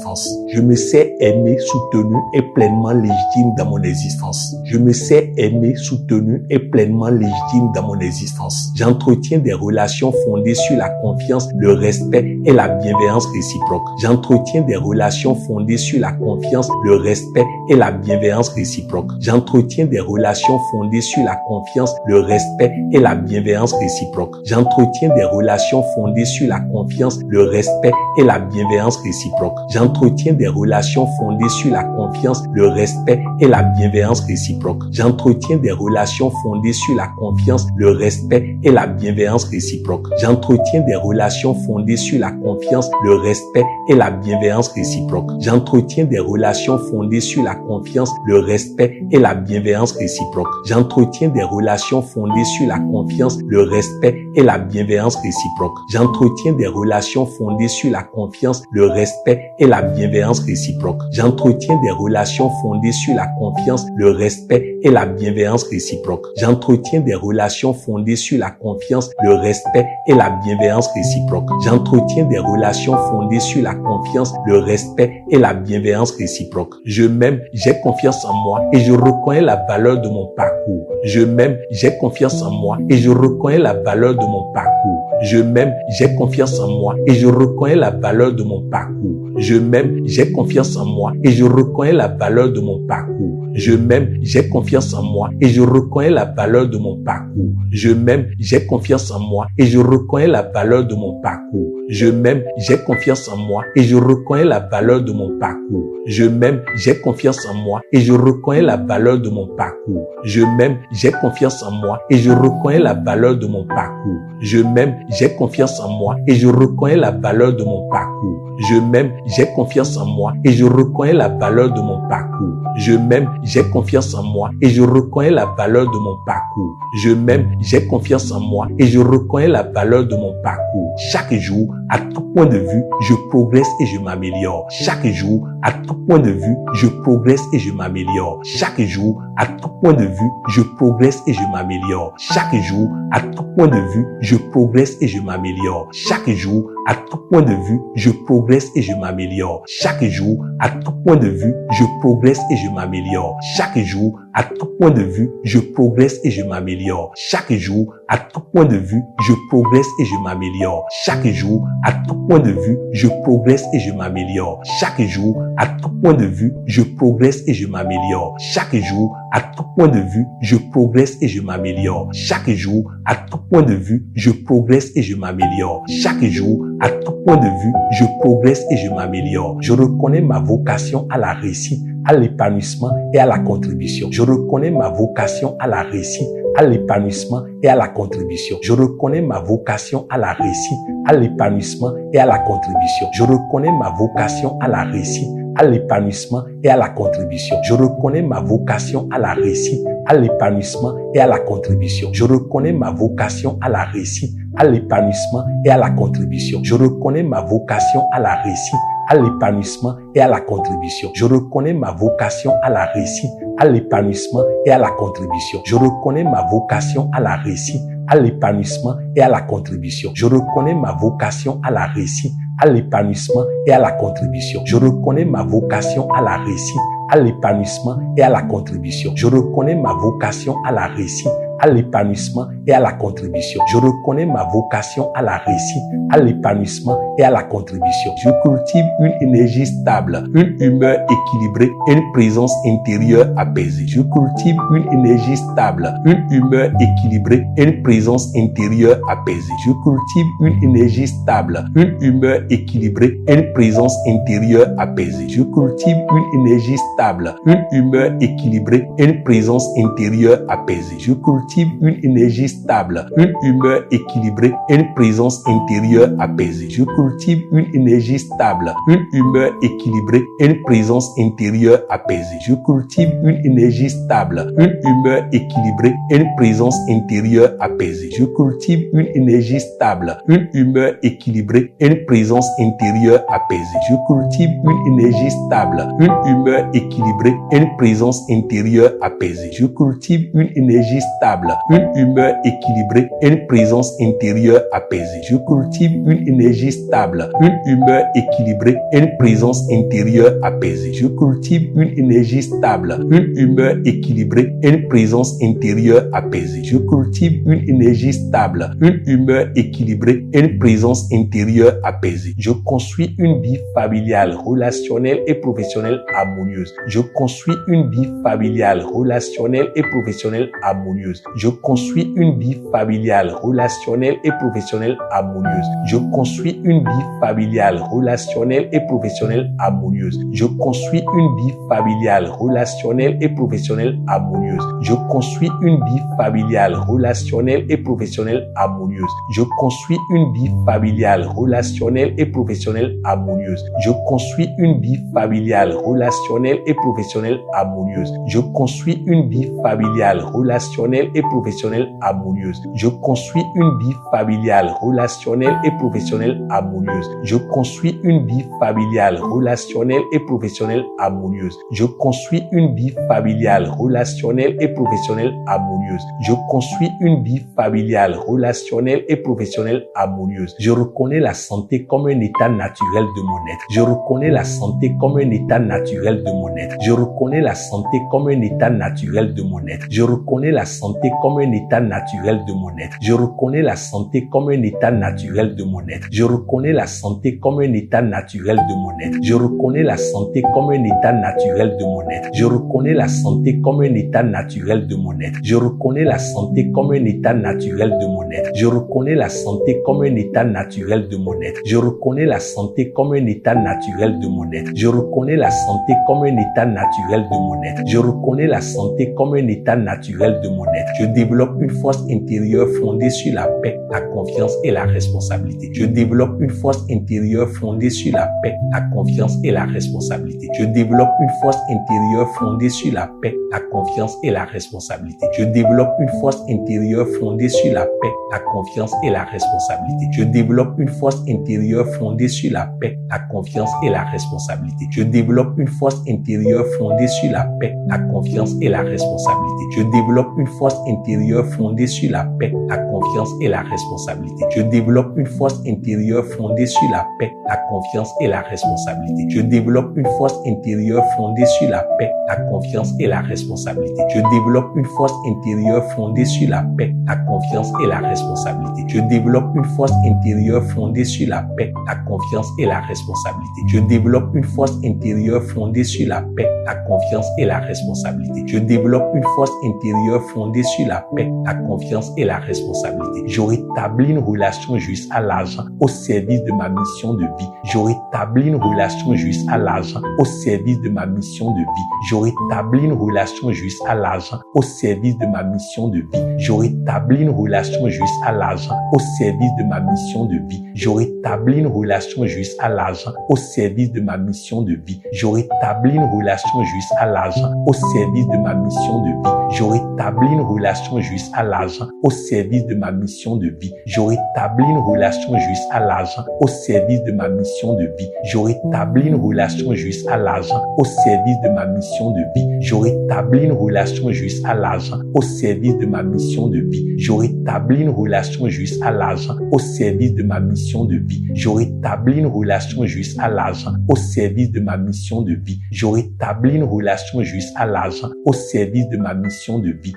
me sais aimé, soutenu et pleinement légitime dans mon existence. Je me sais aimé, soutenu et pleinement légitime dans mon existence. Je me sais aimé, soutenu et pleinement légitime dans mon existence. J'entretiens des relations fondées sur la confiance, le respect et la bienveillance réciproque. J'entretiens des relations fondées sur la confiance, le respect et la bienveillance réciproque. J'entretiens des relations fondées sur la confiance, le respect et la bienveillance réciproque. J'entretiens des relations fondées sur la confiance, le respect et la bienveillance réciproque. J'entretiens des relations fondées sur la confiance, le respect et la bienveillance réciproque. J'entretiens des relations fondées sur la confiance, le respect et la bienveillance réciproque. J'entretiens des relations fondées sur la confiance, le respect et la bienveillance réciproque. J'entretiens des relations fondées sur la confiance, le respect et la bienveillance réciproque. J'entretiens des relations fondées sur la confiance, le respect et la bienveillance réciproque. J'entretiens des relations fondées sur la confiance, le respect et la bienveillance réciproque. J'entretiens des relations fondées sur la confiance, le respect et la bienveillance réciproque. J'entretiens des relations fondées sur la confiance, le respect et la bienveillance réciproque. J'entretiens des relations fondées sur la confiance, le respect et la bienveillance réciproque. Je m'aime, j'ai confiance en moi et je reconnais la valeur de mon parcours. Je m'aime, j'ai confiance en moi et je reconnais la valeur de mon parcours. Je m'aime, j'ai confiance en moi et je reconnais la valeur de mon parcours. Je m'aime, j'ai confiance en moi et je reconnais la valeur de mon parcours. Je m'aime, j'ai confiance en moi et je reconnais la valeur de mon parcours. Je m'aime, j'ai confiance en moi et je reconnais la valeur de mon parcours. Je m'aime, j'ai confiance en moi et je reconnais la valeur de mon parcours. Je m'aime, j'ai confiance en moi et je reconnais la valeur de mon parcours. Je m'aime, j'ai confiance en moi et je reconnais la valeur de mon parcours. Je m'aime, j'ai confiance en moi et je reconnais la valeur de mon parcours. Je m'aime, j'ai confiance en moi et je reconnais la valeur de mon parcours. Je m'aime, j'ai confiance en moi et je reconnais la valeur de mon parcours. Je m'aime, j'ai confiance en moi et je reconnais la valeur de mon parcours. Chaque jour, à tout point de vue, je progresse et je m'améliore. Chaque jour, à tout point de vue, je progresse et je m'améliore. Chaque jour, à tout point de vue, je progresse et je m'améliore. Chaque jour, à tout point de vue, je progresse et je m'améliore. Chaque jour, à tout point de vue, je progresse et je m'améliore. Chaque jour, à tout point de vue, je progresse et je m'améliore. Chaque jour, à tout point de vue, je progresse et je m'améliore. Chaque jour, à tout point de vue, je progresse et je m'améliore. Chaque jour, à tout point de vue, je progresse et je m'améliore. Chaque jour, à tout point de vue, je progresse et je m'améliore. Chaque jour, à tout point de vue, je progresse et je m'améliore. Chaque jour, à tout point de vue, je progresse et je m'améliore. Chaque jour, à tout point de vue, je progresse et je m'améliore. Je reconnais ma vocation à la réussite, à l'épanouissement et à la contribution. Je reconnais ma vocation à la réussite, à l'épanouissement et à la contribution. Je reconnais ma vocation à la réussite, à l'épanouissement et à la contribution. Je reconnais ma vocation à la réussite, à l'épanouissement et à la contribution. Je reconnais ma vocation à la réussite, à l'épanouissement et à la contribution. Je reconnais ma vocation à la réussite, à l'épanouissement et à la contribution. Je reconnais ma vocation à la réussite, à l'épanouissement et à la contribution. Je reconnais ma vocation à la réussite, à l'épanouissement et à la contribution. Je reconnais ma vocation à la réussite, à l'épanouissement et à la contribution. Je reconnais ma vocation à la réussite, à l'épanouissement et à la contribution. Je reconnais ma vocation à la réussite, à l'épanouissement et à la contribution. Je reconnais ma vocation à la réussite, à l'épanouissement et à la contribution. Je reconnais ma vocation à la réussite, à l'épanouissement et à la contribution. Je cultive une énergie stable, une humeur équilibrée et une présence intérieure apaisée. Je cultive une énergie stable, une humeur équilibrée et une présence intérieure apaisée. Je cultive une énergie stable, une humeur équilibrée et une présence intérieure apaisée. Je cultive une énergie stable, une humeur équilibrée et une présence intérieure apaisée. Je cultive une énergie stable, une humeur équilibrée et une présence intérieure apaisée. Je cultive une énergie stable, une humeur équilibrée et une présence intérieure apaisée. Je cultive une énergie stable, une humeur équilibrée et une présence intérieure apaisée. Je cultive une énergie stable, une humeur équilibrée et une présence intérieure apaisée. Je cultive une énergie stable, une humeur équilibrée et une présence intérieure apaisée. Je cultive une énergie stable, une humeur équilibrée et une présence intérieure apaisée. Je cultive une énergie stable, une humeur équilibrée et une présence intérieure apaisée. Je cultive une énergie stable, une humeur équilibrée et une présence intérieure apaisée. Je cultive une énergie stable, une humeur équilibrée et une présence intérieure apaisée. Je construis une vie familiale, relationnelle et professionnelle harmonieuse. Je construis une vie familiale, relationnelle et professionnelle harmonieuse. Je construis une vie familiale, relationnelle et professionnelle harmonieuse. Je construis une vie familiale, relationnelle et professionnelle harmonieuse. Je construis une vie familiale, relationnelle et professionnelle harmonieuse. Je construis une vie familiale, relationnelle et professionnelle harmonieuse. Je construis une vie familiale, relationnelle et professionnelle harmonieuse. Je construis une vie familiale, relationnelle et professionnelle harmonieuse. Je construis une vie familiale, relationnelle et professionnelle harmonieuse. Je construis une vie familiale, relationnelle et professionnelle harmonieuse. Je construis une vie familiale, relationnelle et professionnelle harmonieuse. Je construis une vie familiale, relationnelle et professionnelle harmonieuse. Je construis une vie familiale, relationnelle et professionnelle harmonieuse. Je reconnais la santé comme un état naturel de mon être. Je reconnais la santé comme un état naturel de mon être. Je reconnais la santé comme un état naturel de mon être. Je reconnais la santé comme un état naturel de mon être. Je reconnais la santé comme un état naturel de mon être. Je reconnais la santé comme un état naturel de mon être. Je reconnais la santé comme un état naturel de mon être. Je reconnais la santé comme un état naturel de mon être. Je reconnais la santé comme un état naturel de mon être. Je reconnais la santé comme un état naturel de mon être. Je reconnais la santé comme un état naturel de mon être. Je reconnais la santé comme un état naturel de mon être. Je reconnais la santé comme un état naturel de mon être. Je développe une force intérieure fondée sur la paix, la confiance et la responsabilité. Je développe une force intérieure fondée sur la paix, la confiance et la responsabilité. Je développe une force intérieure fondée sur la paix, la confiance et la responsabilité. Je développe une force intérieure fondée sur la paix, la confiance et la responsabilité. Je développe une force intérieure fondée sur la paix, la confiance et la responsabilité. Je développe une force intérieure fondée sur la paix, la confiance et la responsabilité. Je développe une force intérieure fondée sur la paix, la confiance et la responsabilité. Je développe une force intérieure fondée sur la paix, la confiance et la responsabilité. Je développe une force intérieure fondée sur la paix, la confiance et la responsabilité. Je développe une force intérieure fondée sur la paix, la confiance et la responsabilité. Je développe une force intérieure fondée sur la paix, la confiance et la responsabilité. Je développe une force intérieure fondée sur la paix, la confiance et la responsabilité. Je développe une force intérieure fondée sur la paix, la confiance et la responsabilité. Je rétablis une relation juste à l'argent au service de ma mission de vie. Je rétablis une relation juste à l'argent au service de ma mission de vie. Je rétablis une relation juste à l'argent au service de ma mission de vie. Je rétablis une relation juste à l'argent au service de ma mission de vie. Je rétablis une relation juste à l'argent au service de ma mission de vie. Je rétablis une relation juste à l'argent au service de ma mission de vie. Je rétablis rétablis une relation juste à l'argent au service de ma mission de vie. Je rétablis une relation juste à l'argent au service de ma mission de vie. Je rétablis une relation juste à l'argent au service de ma mission de vie. Je rétablis une relation juste à l'argent au service de ma mission de vie. Je rétablis une relation juste à l'argent au service de ma mission de vie. Je rétablis une relation juste à l'argent au service de ma mission de vie. Je rétablis une relation juste à l'argent au service de ma mission de vie.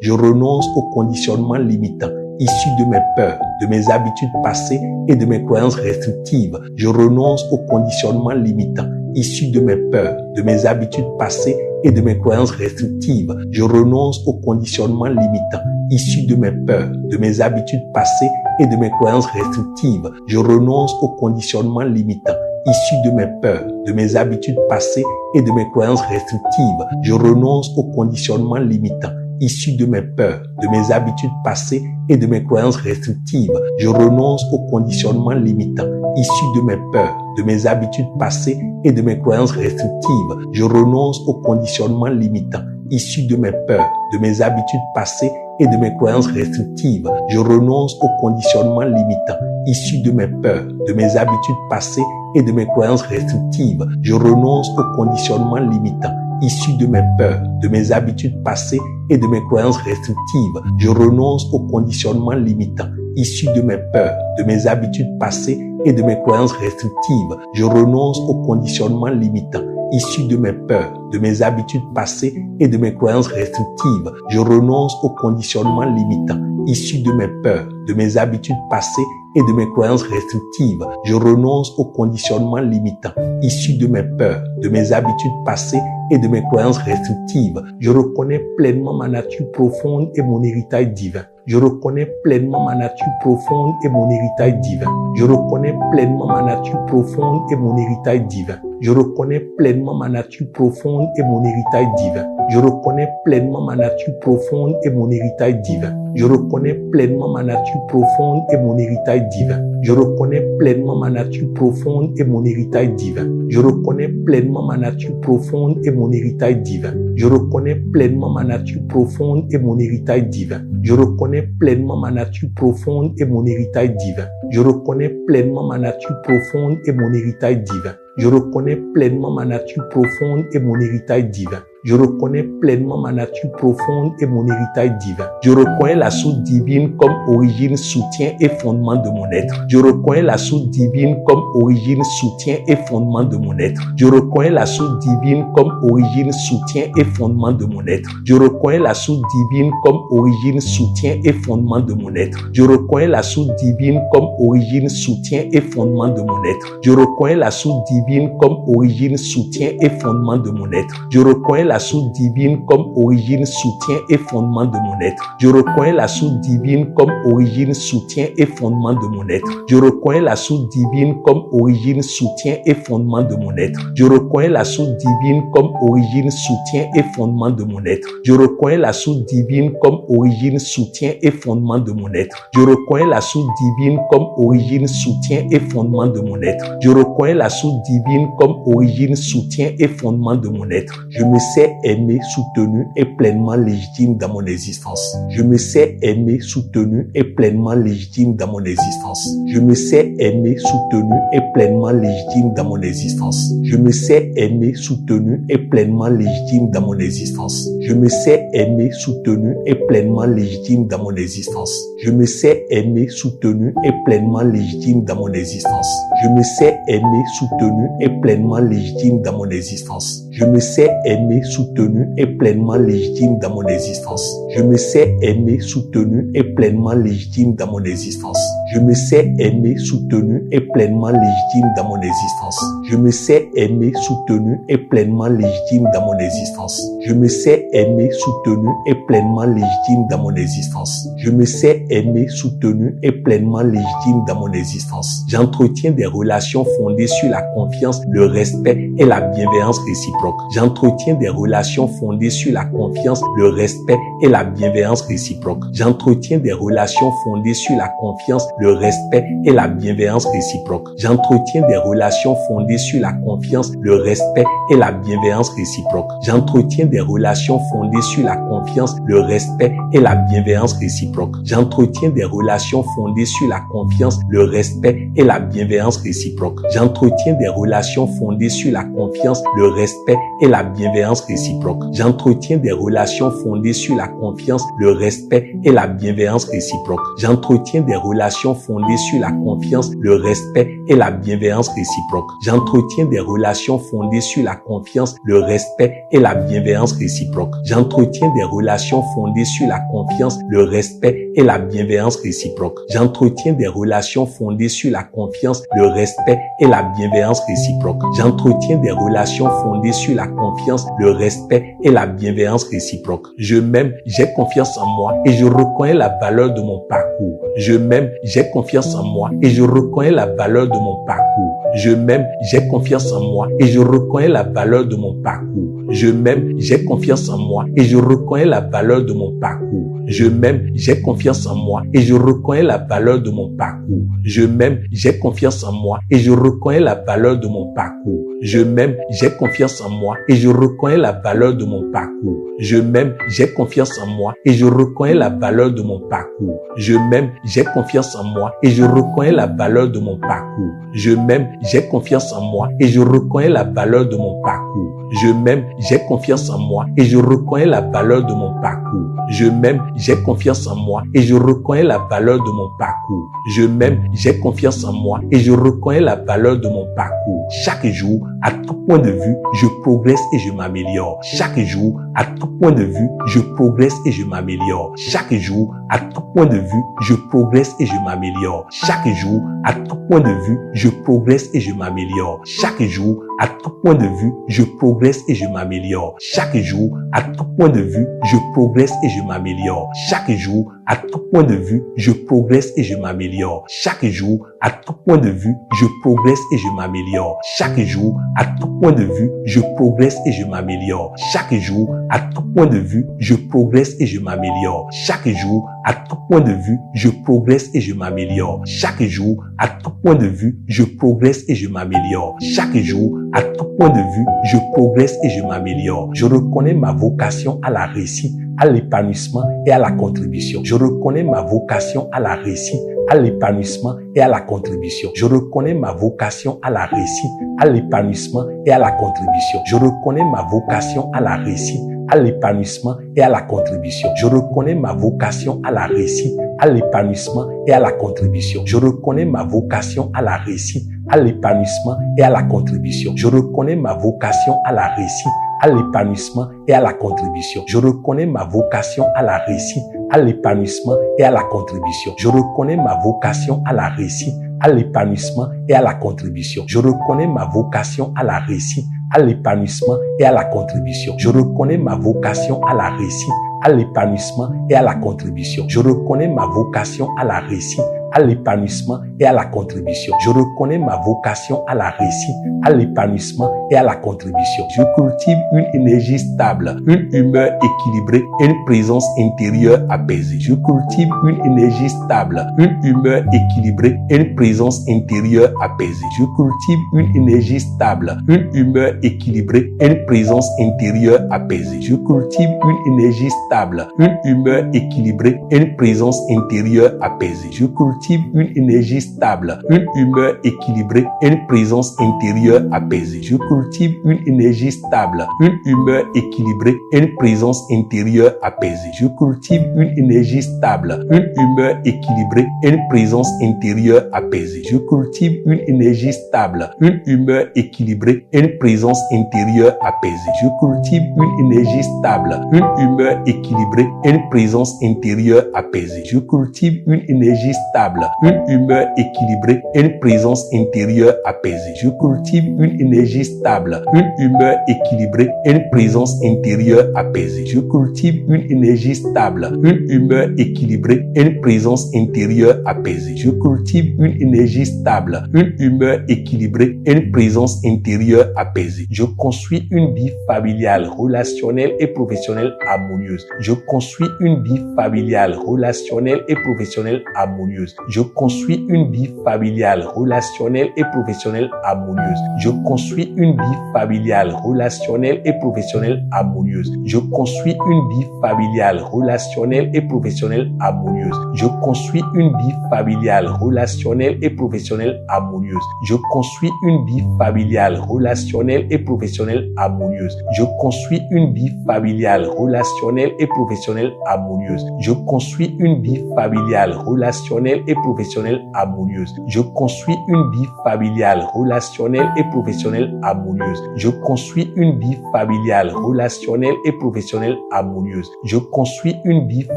Je renonce aux conditionnements limitants issus de mes peurs, de mes habitudes passées et de mes croyances restrictives. Je renonce aux conditionnements limitants issus de mes peurs, de mes habitudes passées et de mes croyances restrictives. Je renonce aux conditionnements limitants issus de mes peurs, de mes habitudes passées et de mes croyances restrictives. Je renonce aux conditionnements limitants issus de mes peurs, de mes habitudes passées et de mes croyances restrictives. Je renonce aux conditionnements limitants issus de mes peurs, de mes habitudes passées et de mes croyances restrictives. Je renonce aux conditionnements limitants issus de mes peurs, de mes habitudes passées et de mes croyances restrictives. Je renonce aux conditionnements limitants issus de mes peurs, de mes habitudes passées et de mes croyances restrictives. Je renonce aux conditionnements limitants issus de mes peurs, de mes habitudes passées et de mes croyances restrictives. Je renonce aux conditionnements limitants issus de mes peurs, de mes habitudes passées et de mes croyances restrictives. Je renonce aux conditionnements limitants issus de mes peurs, de mes habitudes passées et de mes croyances restrictives. Je renonce aux conditionnements limitants issus de mes peurs, de mes habitudes passées et de mes croyances restrictives. Je renonce aux conditionnements limitants issus de mes peurs, de mes habitudes passées et de mes croyances restrictives. Je renonce aux conditionnements limitants issus de mes peurs, de mes habitudes passées et de mes croyances restrictives. Je reconnais pleinement ma nature profonde et mon héritage divin. Je reconnais pleinement ma nature profonde et mon héritage divin. Je reconnais pleinement ma nature profonde et mon héritage divin. Je reconnais pleinement ma nature profonde et mon héritage divin. Je reconnais pleinement ma nature profonde et mon héritage divin. Je reconnais pleinement ma nature profonde et mon héritage divin. Je reconnais pleinement ma nature profonde et mon héritage divin. Je reconnais pleinement ma nature profonde et mon héritage divin. Je reconnais pleinement ma nature profonde et mon héritage divin. Je reconnais pleinement ma nature profonde et mon héritage divin. Je reconnais pleinement ma nature profonde et mon héritage divin. Je reconnais pleinement ma nature profonde et mon héritage divin. Je reconnais pleinement ma nature profonde et mon héritage divin. Je reconnais la source divine comme origine, soutien et fondement de mon être. Je reconnais la source divine comme origine, soutien et fondement de mon être. Je reconnais la source divine comme origine, soutien et fondement de mon être. Je reconnais la source divine comme origine, soutien et fondement de mon être. Je reconnais la source divine comme origine, soutien et fondement de mon être. Je reconnais la source divine comme origine, soutien et fondement de mon être. Je reconnais la source divine comme origine, soutien et fondement de mon être. Je reconnais la source divine comme origine, soutien et fondement de mon être. Je reconnais la source divine comme origine, soutien et fondement de mon être. Je reconnais la source divine comme origine, soutien et fondement de mon être. Je reconnais la source divine comme origine, soutien et fondement de mon être. Je reconnais la source divine comme origine, soutien et fondement de mon être. Je reconnais la source divine comme origine, soutien et fondement de mon être. Je me sais aimé, soutenu et pleinement légitime dans mon existence. Je me sais aimé, soutenu et pleinement légitime dans mon existence. Je me sais aimé, soutenu et pleinement légitime dans mon existence. Je me sais aimé, soutenu et pleinement légitime dans mon existence. Je me sais aimé, soutenu et pleinement légitime dans mon existence. Je me sais aimé, soutenu et pleinement légitime dans mon existence. Je me sais aimé, soutenu et pleinement légitime dans mon existence. Je me sais aimé, soutenu et pleinement légitime dans mon existence. Je me sais aimé, soutenu et pleinement légitime dans mon existence. Je me sais aimé, soutenu et pleinement légitime dans mon existence. Je me sais aimé, soutenu et pleinement légitime dans mon existence. Je me sais aimé, soutenu et pleinement légitime dans mon existence. Je me sais aimé, soutenu et pleinement légitime dans mon existence. J'entretiens des relations fondées sur la confiance, le respect et la bienveillance réciproque. J'entretiens des relations fondées sur la confiance, le respect et la bienveillance réciproque. J'entretiens des relations fondées sur la confiance, le respect et la bienveillance réciproque. J'entretiens des relations fondées sur la confiance, confiance, le respect et la bienveillance réciproque. J'entretiens des relations fondées sur la confiance, le respect et la bienveillance réciproque. J'entretiens des relations fondées sur la confiance, le respect et la bienveillance réciproque. J'entretiens des relations fondées sur la confiance, le respect et la bienveillance réciproque. J'entretiens des relations fondées sur la confiance, le respect et la bienveillance réciproque. J'entretiens des relations fondées sur la confiance, le respect et la bienveillance réciproque. J'entretiens des relations fondées sur la confiance, le respect et la bienveillance réciproque. J'entretiens des relations fondées sur la confiance, le respect et la bienveillance réciproque. J'entretiens des relations fondées sur la confiance, le respect et la bienveillance réciproque. J'entretiens des relations fondées sur la confiance, le respect et la bienveillance réciproque. Je m'aime, j'ai confiance en moi et je reconnais la valeur de mon parcours. Je m'aime, j'ai confiance en moi et je reconnais la valeur de mon parcours. Je m'aime, j'ai confiance en moi et je reconnais la valeur de mon parcours. Je m'aime, j'ai confiance en moi et je reconnais la valeur de mon parcours. Je m'aime, j'ai confiance en moi et je reconnais la valeur de mon parcours. Je m'aime, j'ai confiance en moi et je reconnais la valeur de mon parcours. Je m'aime, j'ai confiance en moi et je reconnais la valeur de mon parcours. Je m'aime, j'ai confiance en moi et je reconnais la valeur de mon parcours. Je m'aime, j'ai confiance en moi et je reconnais la valeur de mon parcours. Je m'aime, j'ai confiance en moi et je reconnais la valeur de mon parcours. Je m'aime, j'ai confiance en moi et je reconnais la valeur de mon parcours. Je m'aime, j'ai confiance en moi et je reconnais la valeur de mon parcours. Je m'aime, j'ai confiance en moi et je reconnais la valeur de mon parcours. Chaque jour, à tout point de vue, je progresse et je m'améliore. Chaque jour, à tout point de vue, je progresse et je m'améliore. Chaque jour, à tout point de vue, je progresse et je m'améliore. Chaque jour, à tout point de vue, je progresse et je m'améliore. Chaque jour, à tout point de vue, je progresse et je m'améliore. Chaque jour, à tout point de vue, je progresse et je m'améliore. Chaque jour, à tout point de vue, je progresse et je m'améliore. Chaque jour, à tout point de vue, je progresse et je m'améliore. Chaque jour, à tout point de vue, je progresse et je m'améliore. Chaque jour, à tout point de vue, je progresse et je m'améliore. Chaque jour, à tout point de vue, je progresse et je m'améliore. Chaque jour, à tout point de vue, je progresse et je m'améliore. Chaque jour, à tout point de vue, je progresse et je m'améliore. Je reconnais ma vocation à la réussite, à l'épanouissement et à la contribution. Je reconnais ma vocation à la réussite, à l'épanouissement et à la contribution. Je reconnais ma vocation à la réussite, à l'épanouissement et à la contribution. Je reconnais ma vocation à la réussite, à l'épanouissement et à la contribution. Je reconnais ma vocation à la réussite, à l'épanouissement et à la contribution. Je reconnais ma vocation à la réussite, à l'épanouissement et à la contribution. Je reconnais ma vocation à la réussite, à l'épanouissement et à la contribution. Je reconnais ma vocation à la réussite, à l'épanouissement et à la contribution. Je reconnais ma vocation à la réussite, à l'épanouissement et à la contribution. Je reconnais ma vocation à la réussite, à l'épanouissement et à la contribution. Je reconnais ma vocation à la réussite, à l'épanouissement et à la contribution. Je reconnais ma vocation à la réussite, à l'épanouissement et à la contribution. Je reconnais ma vocation à la réussite, à l'épanouissement et à la contribution. Je cultive une énergie stable, une humeur équilibrée et une présence intérieure apaisée. Je cultive une énergie stable, une humeur équilibrée et une présence intérieure apaisée. Je cultive une énergie stable, une humeur équilibrée et une présence intérieure apaisée. Je cultive une énergie stable, une humeur équilibrée et une présence intérieure apaisée. Je cultive une énergie stable, une humeur équilibrée et une présence intérieure apaisée. Je cultive une énergie stable, une humeur équilibrée et une présence intérieure apaisée. Je cultive une énergie stable, une humeur équilibrée et une présence intérieure apaisée. Je cultive une énergie stable, une humeur équilibrée et une présence intérieure apaisée. Je cultive une énergie stable, une humeur équilibrée et une présence intérieure apaisée. Je cultive une énergie stable, une humeur équilibrée et une présence intérieure apaisée. Je cultive une énergie stable, une humeur équilibrée et une présence intérieure apaisée. Je cultive une énergie stable, une humeur équilibrée et une présence intérieure apaisée. Je cultive une énergie stable, une humeur équilibrée et une présence intérieure apaisée. Je construis une vie familiale, relationnelle et professionnelle harmonieuse. Je construis une vie familiale, relationnelle et professionnelle harmonieuse. Je construis une vie familiale, relationnelle et professionnelle harmonieuse. Je construis une vie familiale, relationnelle et professionnelle harmonieuse. Je construis une vie familiale, relationnelle et professionnelle harmonieuse. Je construis une vie familiale, relationnelle et professionnelle harmonieuse. Je construis une vie familiale, relationnelle et professionnelle harmonieuse. Je construis une vie familiale, relationnelle et professionnelle harmonieuse. Je construis une vie familiale, relationnelle et professionnelle harmonieuse. Je construis une vie familiale, relationnelle et professionnelle harmonieuse. Je construis une vie familiale, relationnelle et professionnelle harmonieuse. Je construis une vie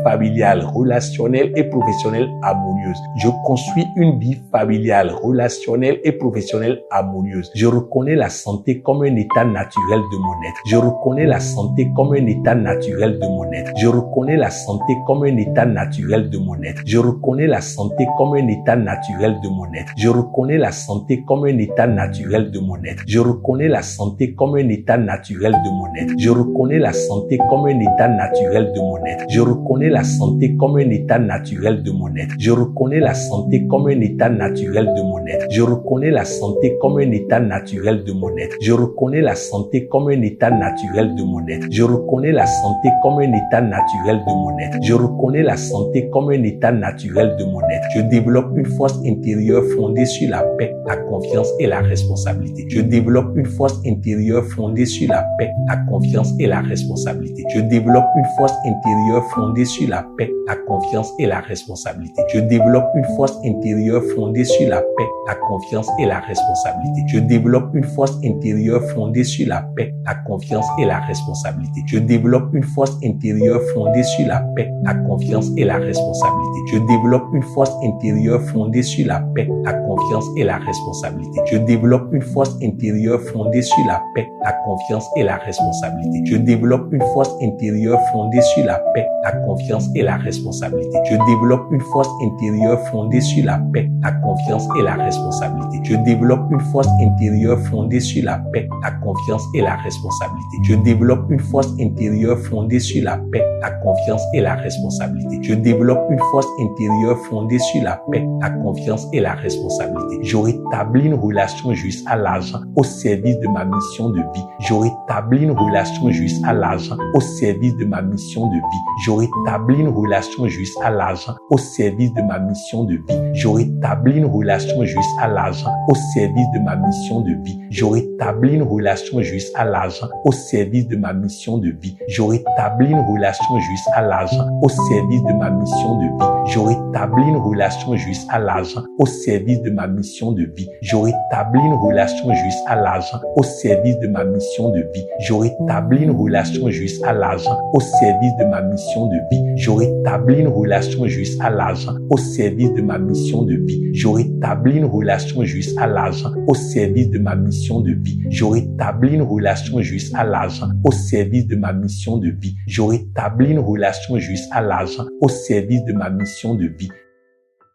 familiale, relationnelle et professionnelle harmonieuse. Je construis une vie familiale, relationnelle et professionnelle harmonieuse. Je reconnais la santé comme un état naturel de mon être. Je reconnais la santé comme un état naturel de mon être. Je reconnais la santé comme un état naturel de mon être. Je reconnais la santé comme un état naturel de mon être. Je reconnais la santé comme un état naturel de mon être. Je reconnais la santé comme un état naturel de mon être. Je reconnais la santé comme un état naturel de mon être. Je reconnais la santé comme un état naturel de mon être. Je reconnais la santé comme un état naturel de mon être. Je reconnais la santé comme un état naturel de mon être. Je reconnais la santé comme un état naturel de mon être. Je reconnais la santé comme un état naturel de mon être. Je reconnais la santé comme un état naturel de mon être. Je développe une force intérieure fondée sur la paix, la confiance et la responsabilité. Je développe une force intérieure fondée sur la paix, la confiance et la responsabilité. Je développe une force intérieure fondée sur la paix, la confiance et la responsabilité. Je développe une force intérieure fondée sur la paix, la confiance et la responsabilité. Je développe une force intérieure fondée sur la paix, la confiance et la responsabilité. Je développe une force intérieure fondée sur la paix, la confiance et la responsabilité. Je développe une force intérieure fondée sur la paix, la confiance et la responsabilité. Je développe une force intérieure fondée sur la paix, la confiance et la responsabilité. Je développe une force intérieure fondée sur la paix, la confiance et la responsabilité. Je développe une force intérieure fondée sur la paix, la confiance et la responsabilité. Je développe une force intérieure fondée sur la paix, la confiance et la responsabilité. Je développe une force intérieure fondée sur la paix, la confiance et la responsabilité. Je développe une force intérieure fondée sur la paix, la confiance et la responsabilité. Je rétablis une relation juste à l'argent au service de ma mission de vie. Je rétablis une relation juste à l'argent au service de ma mission de vie. Je rétablis une relation juste à l'argent au service de ma mission de vie. Je rétablis une relation juste à l'argent au service de ma mission de vie. Je rétablis une relation juste à l'argent au service de ma mission de vie. Je rétablis une relation juste à l'argent au service de ma mission de vie. Je rétablis une relation juste à l'argent au service de ma mission de vie. Je rétablis une relation juste à l'argent au service de ma mission de vie. Je rétablis une relation juste à l'argent au service de ma mission de vie. Je rétablis une relation juste à l'argent au service de ma mission de vie. Je rétablis une relation juste à l'argent au service de ma mission de vie. Je rétablis une relation juste à l'argent au service de ma mission de vie. Je rétablis une relation juste à l'argent au service de ma mission de vie.